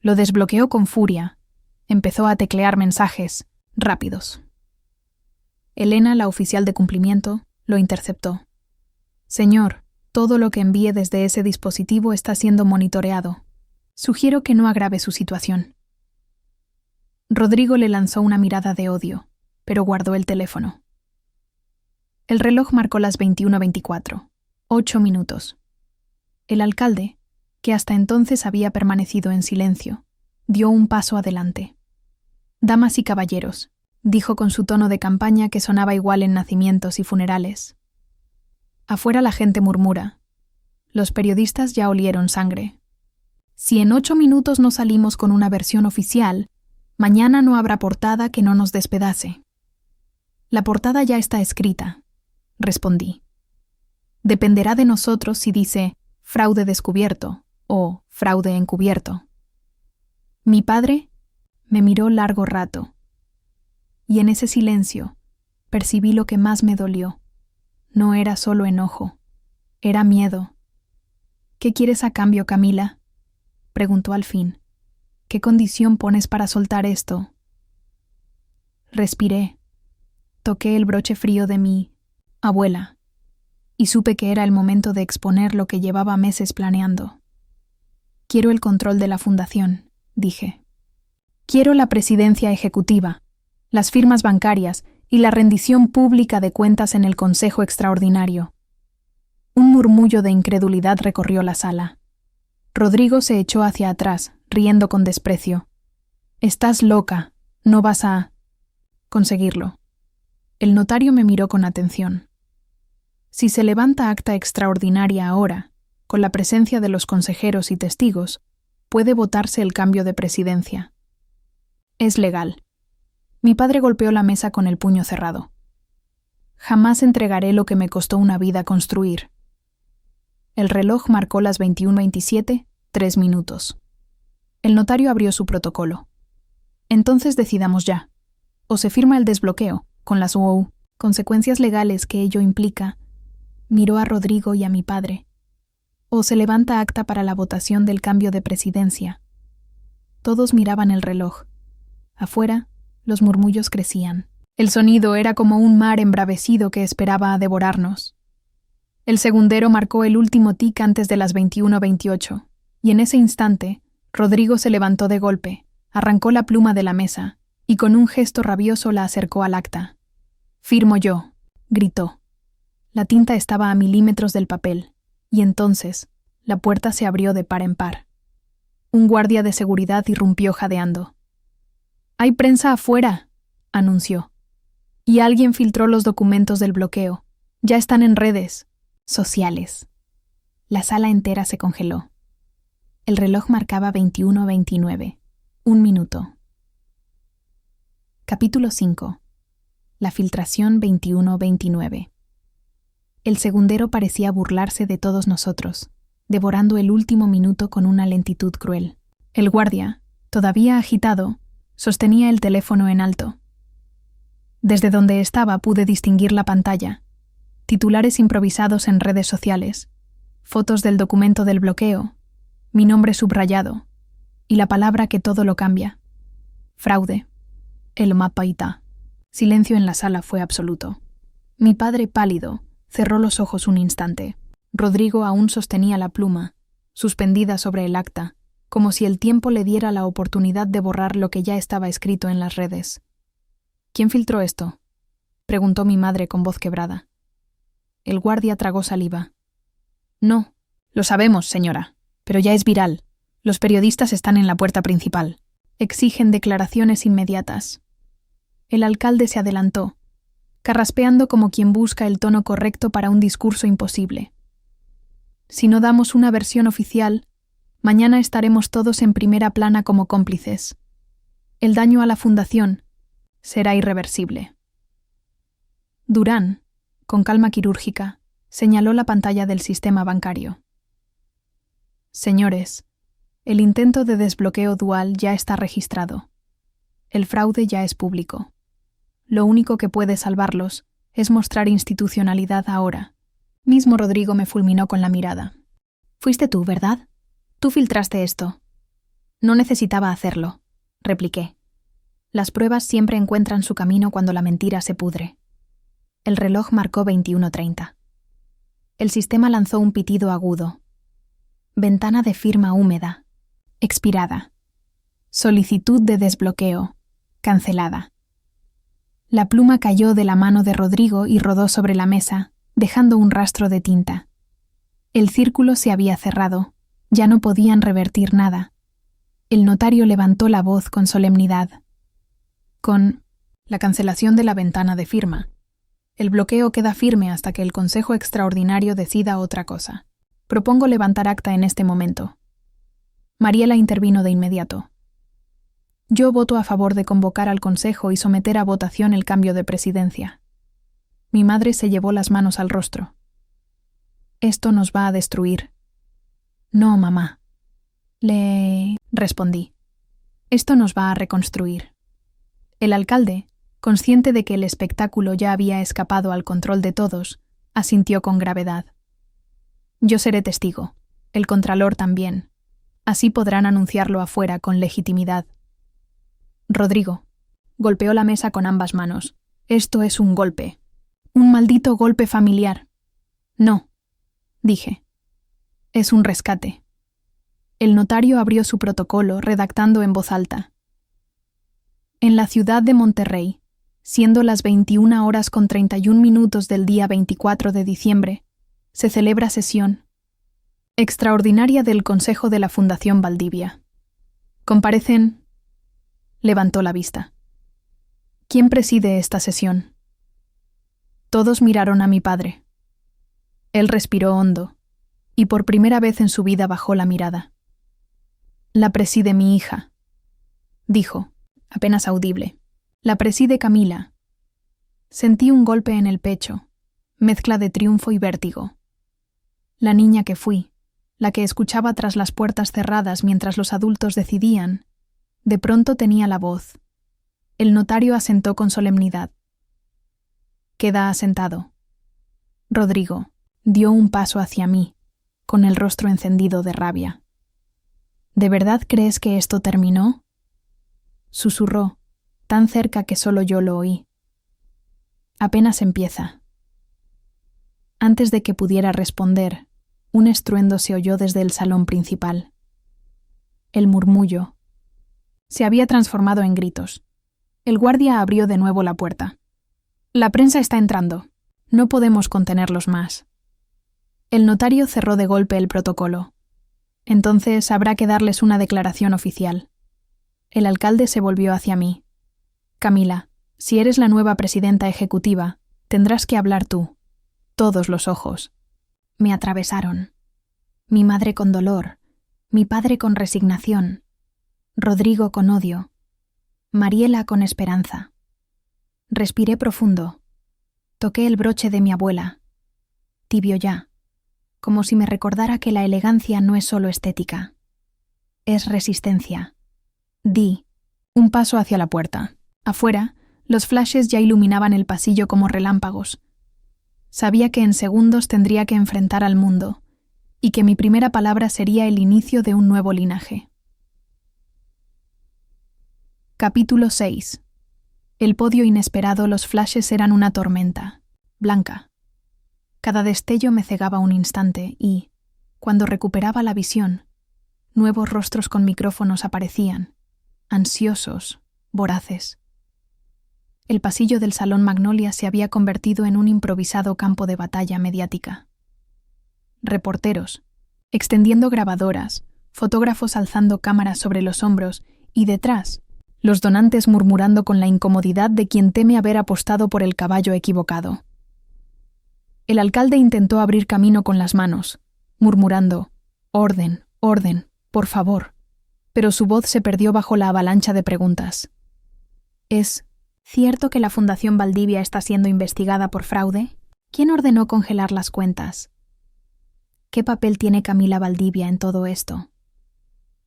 Lo desbloqueó con furia. Empezó a teclear mensajes, rápidos. Elena, la oficial de cumplimiento, lo interceptó. «Señor, todo lo que envíe desde ese dispositivo está siendo monitoreado. Sugiero que no agrave su situación». Rodrigo le lanzó una mirada de odio, pero guardó el teléfono. El reloj marcó las 21:24, 8 minutos. El alcalde, que hasta entonces había permanecido en silencio, dio un paso adelante. «Damas y caballeros», dijo con su tono de campaña que sonaba igual en nacimientos y funerales. Afuera la gente murmura. Los periodistas ya olieron sangre. Si en 8 minutos no salimos con una versión oficial, mañana no habrá portada que no nos despedace. La portada ya está escrita, respondí. Dependerá de nosotros si dice fraude descubierto o fraude encubierto. Mi padre me miró largo rato, y en ese silencio percibí lo que más me dolió. No era solo enojo, era miedo. «¿Qué quieres a cambio, Camila?», preguntó al fin. «¿Qué condición pones para soltar esto?». Respiré. Toqué el broche frío de mi abuela y supe que era el momento de exponer lo que llevaba meses planeando. «Quiero el control de la fundación», dije. «Quiero la presidencia ejecutiva, las firmas bancarias y la rendición pública de cuentas en el Consejo Extraordinario». Un murmullo de incredulidad recorrió la sala. Rodrigo se echó hacia atrás, riendo con desprecio. «Estás loca, no vas a conseguirlo». El notario me miró con atención. «Si se levanta acta extraordinaria ahora, con la presencia de los consejeros y testigos, puede votarse el cambio de presidencia. Es legal». Mi padre golpeó la mesa con el puño cerrado. «Jamás entregaré lo que me costó una vida construir». El reloj marcó las 21:27, 3 minutos. El notario abrió su protocolo. «Entonces decidamos ya. O se firma el desbloqueo, con las consecuencias legales que ello implica». Miró a Rodrigo y a mi padre. «O se levanta acta para la votación del cambio de presidencia». Todos miraban el reloj. Afuera, los murmullos crecían. El sonido era como un mar embravecido que esperaba a devorarnos. El segundero marcó el último tic antes de las 21:28, y en ese instante, Rodrigo se levantó de golpe, arrancó la pluma de la mesa, y con un gesto rabioso la acercó al acta. «Firmo yo», gritó. La tinta estaba a milímetros del papel, y entonces la puerta se abrió de par en par. Un guardia de seguridad irrumpió jadeando. «¡Hay prensa afuera!», anunció. «Y alguien filtró los documentos del bloqueo. Ya están en redes sociales». La sala entera se congeló. El reloj marcaba 21:29. 1 minuto. Capítulo 5. La filtración 21:29. El segundero parecía burlarse de todos nosotros, devorando el último minuto con una lentitud cruel. El guardia, todavía agitado, sostenía el teléfono en alto. Desde donde estaba pude distinguir la pantalla, titulares improvisados en redes sociales, fotos del documento del bloqueo, mi nombre subrayado, y la palabra que todo lo cambia. Fraude. El mapaita. Silencio en la sala fue absoluto. Mi padre, pálido, cerró los ojos un instante. Rodrigo aún sostenía la pluma, suspendida sobre el acta, como si el tiempo le diera la oportunidad de borrar lo que ya estaba escrito en las redes. «¿Quién filtró esto?», preguntó mi madre con voz quebrada. El guardia tragó saliva. «No, lo sabemos, señora, pero ya es viral. Los periodistas están en la puerta principal. Exigen declaraciones inmediatas». El alcalde se adelantó, carraspeando como quien busca el tono correcto para un discurso imposible. «Si no damos una versión oficial, mañana estaremos todos en primera plana como cómplices. El daño a la fundación será irreversible». Durán, con calma quirúrgica, señaló la pantalla del sistema bancario. «Señores, el intento de desbloqueo dual ya está registrado. El fraude ya es público. Lo único que puede salvarlos es mostrar institucionalidad ahora». Mismo Rodrigo me fulminó con la mirada. «Fuiste tú, ¿verdad? Tú filtraste esto». «No necesitaba hacerlo», repliqué. «Las pruebas siempre encuentran su camino cuando la mentira se pudre». El reloj marcó 21:30. El sistema lanzó un pitido agudo. Ventana de firma húmeda. Expirada. Solicitud de desbloqueo. Cancelada. La pluma cayó de la mano de Rodrigo y rodó sobre la mesa, dejando un rastro de tinta. El círculo se había cerrado. Ya no podían revertir nada. El notario levantó la voz con solemnidad. «Con la cancelación de la ventana de firma, el bloqueo queda firme hasta que el Consejo Extraordinario decida otra cosa. Propongo levantar acta en este momento». Mariela intervino de inmediato. «Yo voto a favor de convocar al Consejo y someter a votación el cambio de presidencia». Mi madre se llevó las manos al rostro. «Esto nos va a destruir». «No, mamá», le respondí. «Esto nos va a reconstruir». El alcalde, consciente de que el espectáculo ya había escapado al control de todos, asintió con gravedad. «Yo seré testigo, el contralor también. Así podrán anunciarlo afuera con legitimidad». Rodrigo golpeó la mesa con ambas manos. «Esto es un golpe. Un maldito golpe familiar». «No», dije. «Es un rescate». El notario abrió su protocolo redactando en voz alta. «En la ciudad de Monterrey, siendo las 21:31 del día 24 de diciembre, se celebra sesión extraordinaria del Consejo de la Fundación Valdivia. Comparecen». Levantó la vista. «¿Quién preside esta sesión?». Todos miraron a mi padre. Él respiró hondo, y por primera vez en su vida bajó la mirada. «La preside mi hija», dijo, apenas audible. «La preside Camila». Sentí un golpe en el pecho, mezcla de triunfo y vértigo. La niña que fui, la que escuchaba tras las puertas cerradas mientras los adultos decidían, de pronto tenía la voz. El notario asentó con solemnidad. «Queda asentado». Rodrigo dio un paso hacia mí, con el rostro encendido de rabia. ¿De verdad crees que esto terminó? Susurró, tan cerca que solo yo lo oí. Apenas empieza. Antes de que pudiera responder, un estruendo se oyó desde el salón principal. El murmullo se había transformado en gritos. El guardia abrió de nuevo la puerta. La prensa está entrando. No podemos contenerlos más. El notario cerró de golpe el protocolo. Entonces habrá que darles una declaración oficial. El alcalde se volvió hacia mí. Camila, si eres la nueva presidenta ejecutiva, tendrás que hablar tú. Todos los ojos. Me atravesaron. Mi madre con dolor, mi padre con resignación, Rodrigo con odio, Mariela con esperanza. Respiré profundo. Toqué el broche de mi abuela. Tibio ya, como si me recordara que la elegancia no es solo estética. Es resistencia. Di, un paso hacia la puerta. Afuera, los flashes ya iluminaban el pasillo como relámpagos. Sabía que en segundos tendría que enfrentar al mundo, y que mi primera palabra sería el inicio de un nuevo linaje. Capítulo 6. El podio inesperado, los flashes eran una tormenta, blanca. Cada destello me cegaba un instante y, cuando recuperaba la visión, nuevos rostros con micrófonos aparecían, ansiosos, voraces. El pasillo del Salón Magnolia se había convertido en un improvisado campo de batalla mediática. Reporteros, extendiendo grabadoras, fotógrafos alzando cámaras sobre los hombros y detrás, los donantes murmurando con la incomodidad de quien teme haber apostado por el caballo equivocado. El alcalde intentó abrir camino con las manos, murmurando: «Orden, orden, por favor», pero su voz se perdió bajo la avalancha de preguntas. ¿Es cierto que la Fundación Valdivia está siendo investigada por fraude? ¿Quién ordenó congelar las cuentas? ¿Qué papel tiene Camila Valdivia en todo esto?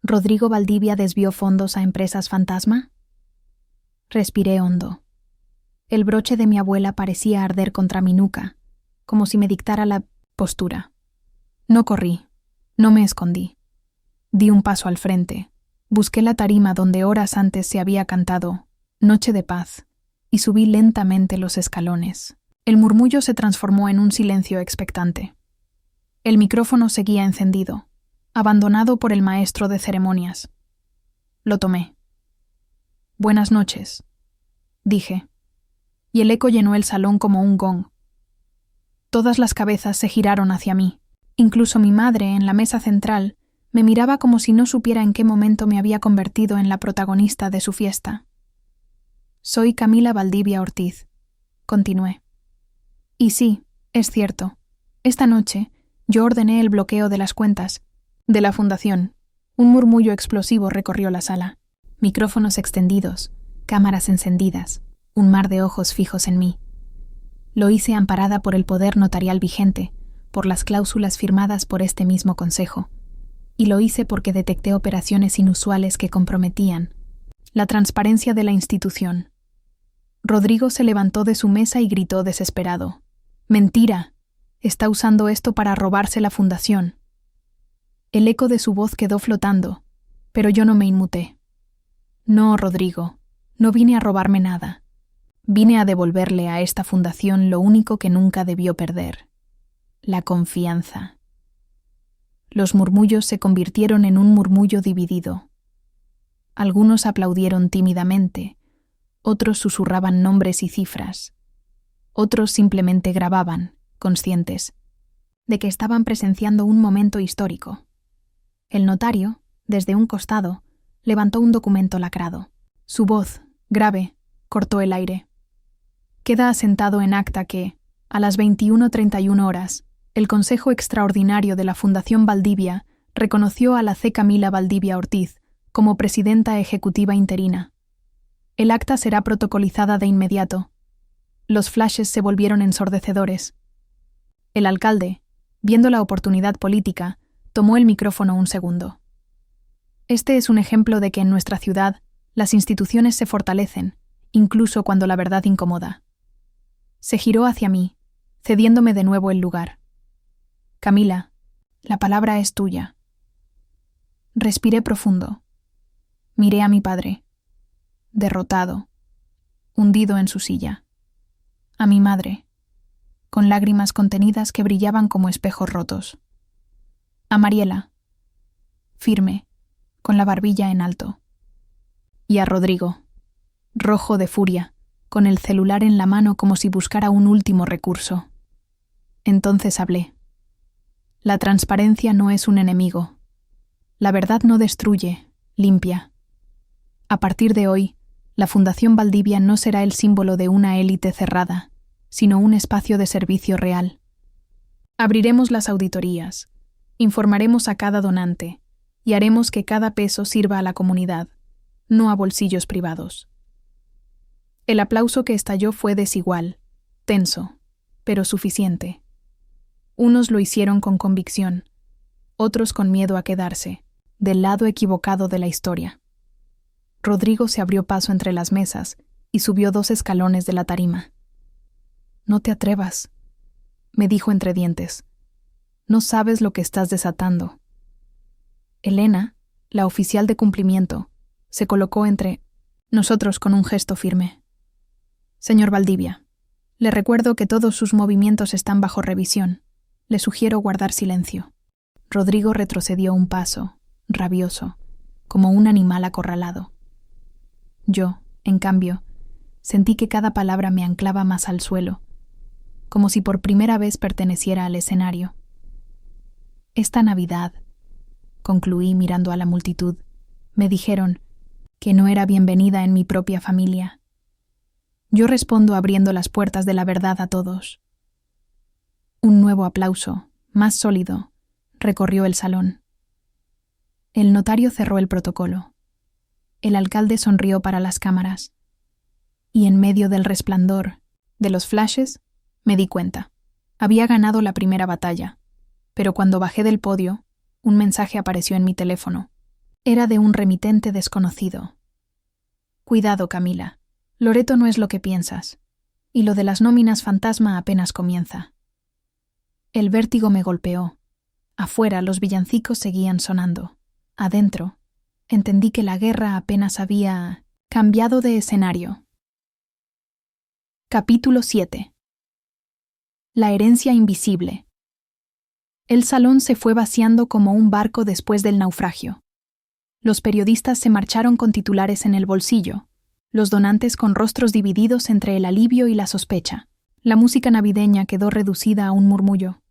¿Rodrigo Valdivia desvió fondos a empresas fantasma? Respiré hondo. El broche de mi abuela parecía arder contra mi nuca, como si me dictara la postura. No corrí, no me escondí. Di un paso al frente, busqué la tarima donde horas antes se había cantado Noche de Paz, y subí lentamente los escalones. El murmullo se transformó en un silencio expectante. El micrófono seguía encendido, abandonado por el maestro de ceremonias. Lo tomé. «Buenas noches», dije, y el eco llenó el salón como un gong. Todas las cabezas se giraron hacia mí. Incluso mi madre, en la mesa central, me miraba como si no supiera en qué momento me había convertido en la protagonista de su fiesta. «Soy Camila Valdivia Ortiz», continué. «Y sí, es cierto. Esta noche yo ordené el bloqueo de las cuentas de la fundación». Un murmullo explosivo recorrió la sala. Micrófonos extendidos, cámaras encendidas, un mar de ojos fijos en mí. Lo hice amparada por el poder notarial vigente, por las cláusulas firmadas por este mismo consejo. Y lo hice porque detecté operaciones inusuales que comprometían la transparencia de la institución. Rodrigo se levantó de su mesa y gritó desesperado: «¡Mentira! Está usando esto para robarse la fundación». El eco de su voz quedó flotando, pero yo no me inmuté. «No, Rodrigo, no vine a robarme nada. Vine a devolverle a esta fundación lo único que nunca debió perder: la confianza». Los murmullos se convirtieron en un murmullo dividido. Algunos aplaudieron tímidamente, otros susurraban nombres y cifras, otros simplemente grababan, conscientes de que estaban presenciando un momento histórico. El notario, desde un costado, levantó un documento lacrado. Su voz, grave, cortó el aire. Queda asentado en acta que, a las 21:31 horas, el Consejo Extraordinario de la Fundación Valdivia reconoció a la C. Camila Valdivia Ortiz como presidenta ejecutiva interina. El acta será protocolizada de inmediato. Los flashes se volvieron ensordecedores. El alcalde, viendo la oportunidad política, tomó el micrófono un segundo. Este es un ejemplo de que en nuestra ciudad las instituciones se fortalecen, incluso cuando la verdad incomoda. Se giró hacia mí, cediéndome de nuevo el lugar. «Camila, la palabra es tuya». Respiré profundo. Miré a mi padre, derrotado, hundido en su silla. A mi madre, con lágrimas contenidas que brillaban como espejos rotos. A Mariela, firme, con la barbilla en alto. Y a Rodrigo, rojo de furia, con el celular en la mano como si buscara un último recurso. Entonces hablé. La transparencia no es un enemigo. La verdad no destruye, limpia. A partir de hoy, la Fundación Valdivia no será el símbolo de una élite cerrada, sino un espacio de servicio real. Abriremos las auditorías, informaremos a cada donante y haremos que cada peso sirva a la comunidad, no a bolsillos privados. El aplauso que estalló fue desigual, tenso, pero suficiente. Unos lo hicieron con convicción, otros con miedo a quedarse, del lado equivocado de la historia. Rodrigo se abrió paso entre las mesas y subió 2 escalones de la tarima. «No te atrevas», me dijo entre dientes. «No sabes lo que estás desatando». Elena, la oficial de cumplimiento, se colocó entre nosotros con un gesto firme. «Señor Valdivia, le recuerdo que todos sus movimientos están bajo revisión. Le sugiero guardar silencio». Rodrigo retrocedió un paso, rabioso, como un animal acorralado. Yo, en cambio, sentí que cada palabra me anclaba más al suelo, como si por primera vez perteneciera al escenario. Esta Navidad, concluí mirando a la multitud, me dijeron que no era bienvenida en mi propia familia. Yo respondo abriendo las puertas de la verdad a todos. Un nuevo aplauso, más sólido, recorrió el salón. El notario cerró el protocolo. El alcalde sonrió para las cámaras. Y en medio del resplandor, de los flashes, me di cuenta. Había ganado la primera batalla, pero cuando bajé del podio, un mensaje apareció en mi teléfono. Era de un remitente desconocido. «Cuidado, Camila. Loreto no es lo que piensas. Y lo de las nóminas fantasma apenas comienza». El vértigo me golpeó. Afuera los villancicos seguían sonando. Adentro, entendí que la guerra apenas había cambiado de escenario. Capítulo 7. La herencia invisible. El salón se fue vaciando como un barco después del naufragio. Los periodistas se marcharon con titulares en el bolsillo, los donantes con rostros divididos entre el alivio y la sospecha. La música navideña quedó reducida a un murmullo,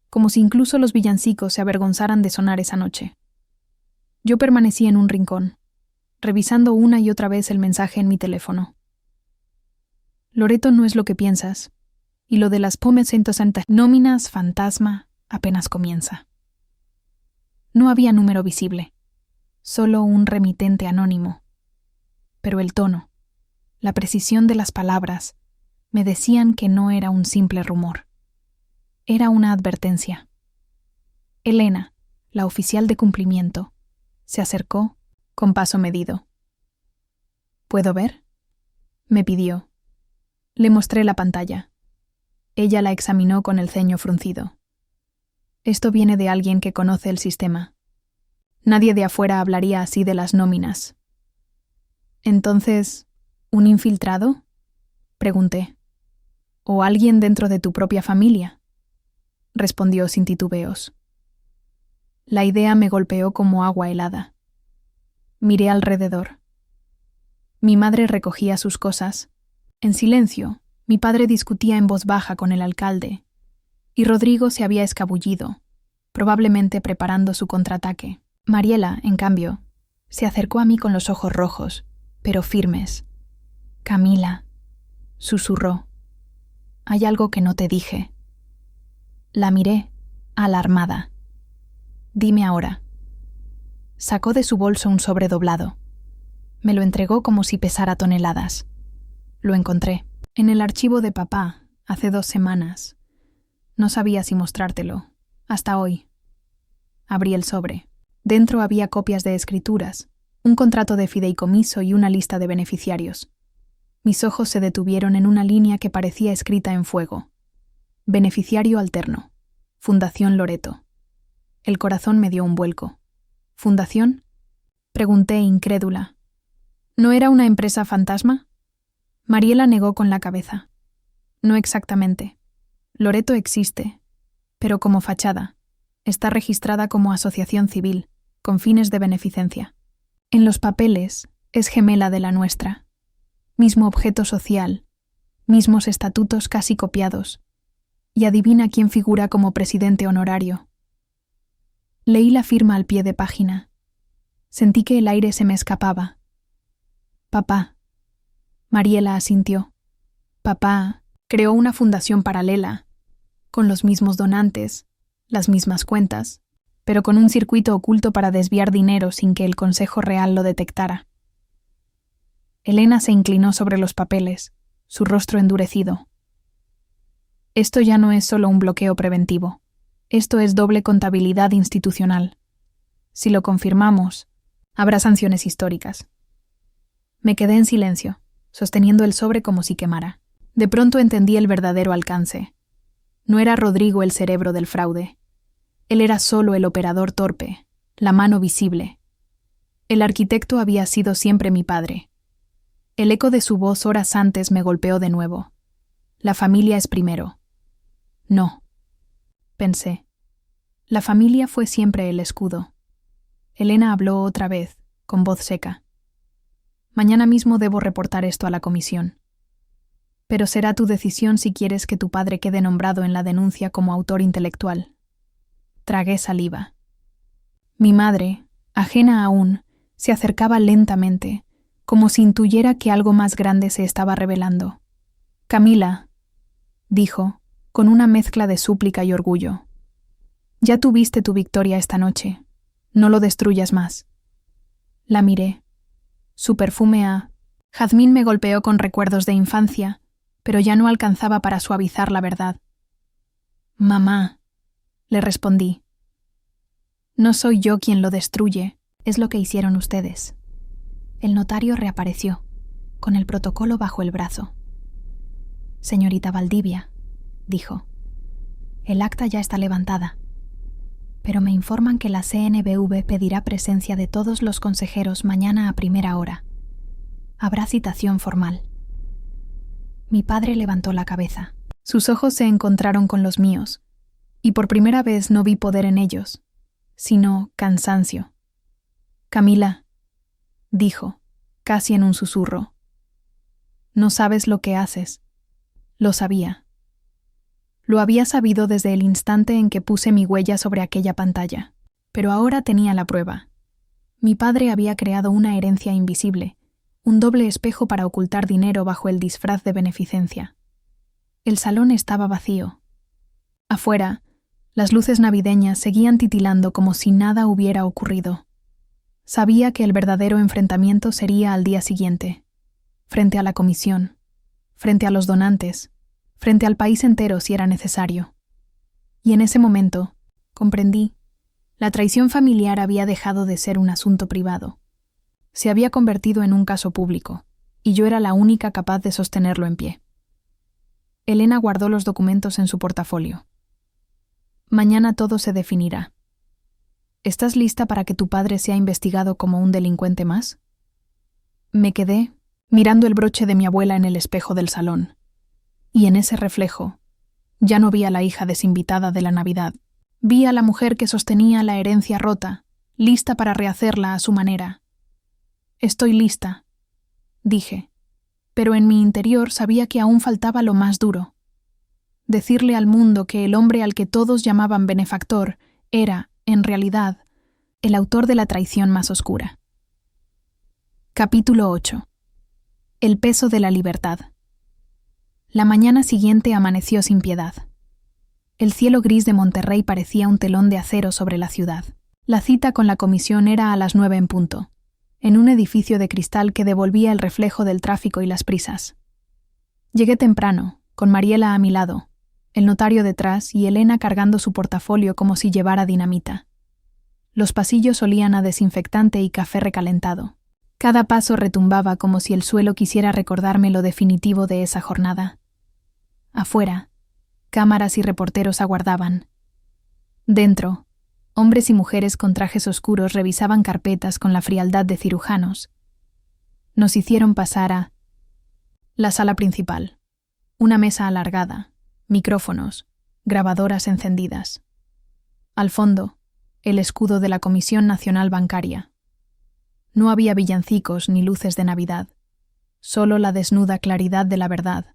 como si incluso los villancicos se avergonzaran de sonar esa noche. Yo permanecí en un rincón, revisando una y otra vez el mensaje en mi teléfono. Loreto no es lo que piensas, y lo de las nóminas fantasma apenas comienza. No había número visible, solo un remitente anónimo. Pero el tono, la precisión de las palabras, me decían que no era un simple rumor. Era una advertencia. Elena, la oficial de cumplimiento, se acercó con paso medido. «¿Puedo ver?», me pidió. Le mostré la pantalla. Ella la examinó con el ceño fruncido. «Esto viene de alguien que conoce el sistema. Nadie de afuera hablaría así de las nóminas». «Entonces, ¿un infiltrado?», pregunté. «¿O alguien dentro de tu propia familia?», respondió sin titubeos. La idea me golpeó como agua helada. Miré alrededor. Mi madre recogía sus cosas. En silencio, mi padre discutía en voz baja con el alcalde, y Rodrigo se había escabullido, probablemente preparando su contraataque. Mariela, en cambio, se acercó a mí con los ojos rojos, pero firmes. «Camila», susurró, «hay algo que no te dije». La miré, alarmada. «Dime ahora». Sacó de su bolso un sobre doblado. Me lo entregó como si pesara toneladas. Lo encontré en el archivo de papá, hace 2 semanas. No sabía si mostrártelo, hasta hoy. Abrí el sobre. Dentro había copias de escrituras, un contrato de fideicomiso y una lista de beneficiarios. Mis ojos se detuvieron en una línea que parecía escrita en fuego. Beneficiario alterno. Fundación Loreto. El corazón me dio un vuelco. Fundación Pregunté incrédula. ¿No era una empresa fantasma? Mariela negó con la cabeza. No exactamente. Loreto existe, pero como fachada. Está registrada como asociación civil, con fines de beneficencia. En los papeles es gemela de la nuestra. Mismo objeto social, mismos estatutos casi copiados. Y adivina quién figura como presidente honorario. Leí la firma al pie de página. Sentí que el aire se me escapaba. Papá. Mariela asintió. Papá creó una fundación paralela, con los mismos donantes, las mismas cuentas, pero con un circuito oculto para desviar dinero sin que el Consejo Real lo detectara. Elena se inclinó sobre los papeles, su rostro endurecido. Esto ya no es solo un bloqueo preventivo. Esto es doble contabilidad institucional. Si lo confirmamos, habrá sanciones históricas. Me quedé en silencio, sosteniendo el sobre como si quemara. De pronto entendí el verdadero alcance. No era Rodrigo el cerebro del fraude. Él era solo el operador torpe, la mano visible. El arquitecto había sido siempre mi padre. El eco de su voz horas antes me golpeó de nuevo. La familia es primero. No, pensé. La familia fue siempre el escudo. Elena habló otra vez, con voz seca. Mañana mismo debo reportar esto a la comisión. Pero será tu decisión si quieres que tu padre quede nombrado en la denuncia como autor intelectual. Tragué saliva. Mi madre, ajena aún, se acercaba lentamente, como si intuyera que algo más grande se estaba revelando. Camila, dijo, con una mezcla de súplica y orgullo. Ya tuviste tu victoria esta noche. No lo destruyas más. La miré. Su perfume a jazmín me golpeó con recuerdos de infancia, pero ya no alcanzaba para suavizar la verdad. Mamá, le respondí. No soy yo quien lo destruye, es lo que hicieron ustedes. El notario reapareció, con el protocolo bajo el brazo. Señorita Valdivia, dijo, el acta ya está levantada, pero me informan que la CNBV pedirá presencia de todos los consejeros mañana a primera hora. Habrá citación formal. Mi padre levantó la cabeza. Sus ojos se encontraron con los míos, y por primera vez no vi poder en ellos, sino cansancio. Camila, dijo, casi en un susurro. No sabes lo que haces. Lo sabía. Lo había sabido desde el instante en que puse mi huella sobre aquella pantalla, pero ahora tenía la prueba. Mi padre había creado una herencia invisible, un doble espejo para ocultar dinero bajo el disfraz de beneficencia. El salón estaba vacío. Afuera, las luces navideñas seguían titilando como si nada hubiera ocurrido. Sabía que el verdadero enfrentamiento sería al día siguiente, frente a la comisión, frente a los donantes, frente al país entero si era necesario. Y en ese momento, comprendí, la traición familiar había dejado de ser un asunto privado. Se había convertido en un caso público, y yo era la única capaz de sostenerlo en pie. Elena guardó los documentos en su portafolio. Mañana todo se definirá. ¿Estás lista para que tu padre sea investigado como un delincuente más? Me quedé mirando el broche de mi abuela en el espejo del salón. Y en ese reflejo, ya no vi a la hija desinvitada de la Navidad. Vi a la mujer que sostenía la herencia rota, lista para rehacerla a su manera. Estoy lista, dije, pero en mi interior sabía que aún faltaba lo más duro. Decirle al mundo que el hombre al que todos llamaban benefactor era, en realidad, el autor de la traición más oscura. Capítulo 8. El peso de la libertad. La mañana siguiente amaneció sin piedad. El cielo gris de Monterrey parecía un telón de acero sobre la ciudad. La cita con la comisión era a las 9 en punto, en un edificio de cristal que devolvía el reflejo del tráfico y las prisas. Llegué temprano, con Mariela a mi lado, el notario detrás y Elena cargando su portafolio como si llevara dinamita. Los pasillos olían a desinfectante y café recalentado. Cada paso retumbaba como si el suelo quisiera recordarme lo definitivo de esa jornada. Afuera, cámaras y reporteros aguardaban. Dentro, Hombres y mujeres con trajes oscuros revisaban carpetas con la frialdad de cirujanos. Nos hicieron pasar a la sala principal. Una mesa alargada, micrófonos, grabadoras encendidas. Al fondo, el escudo de la Comisión Nacional Bancaria. No había villancicos ni luces de Navidad, solo la desnuda claridad de la verdad.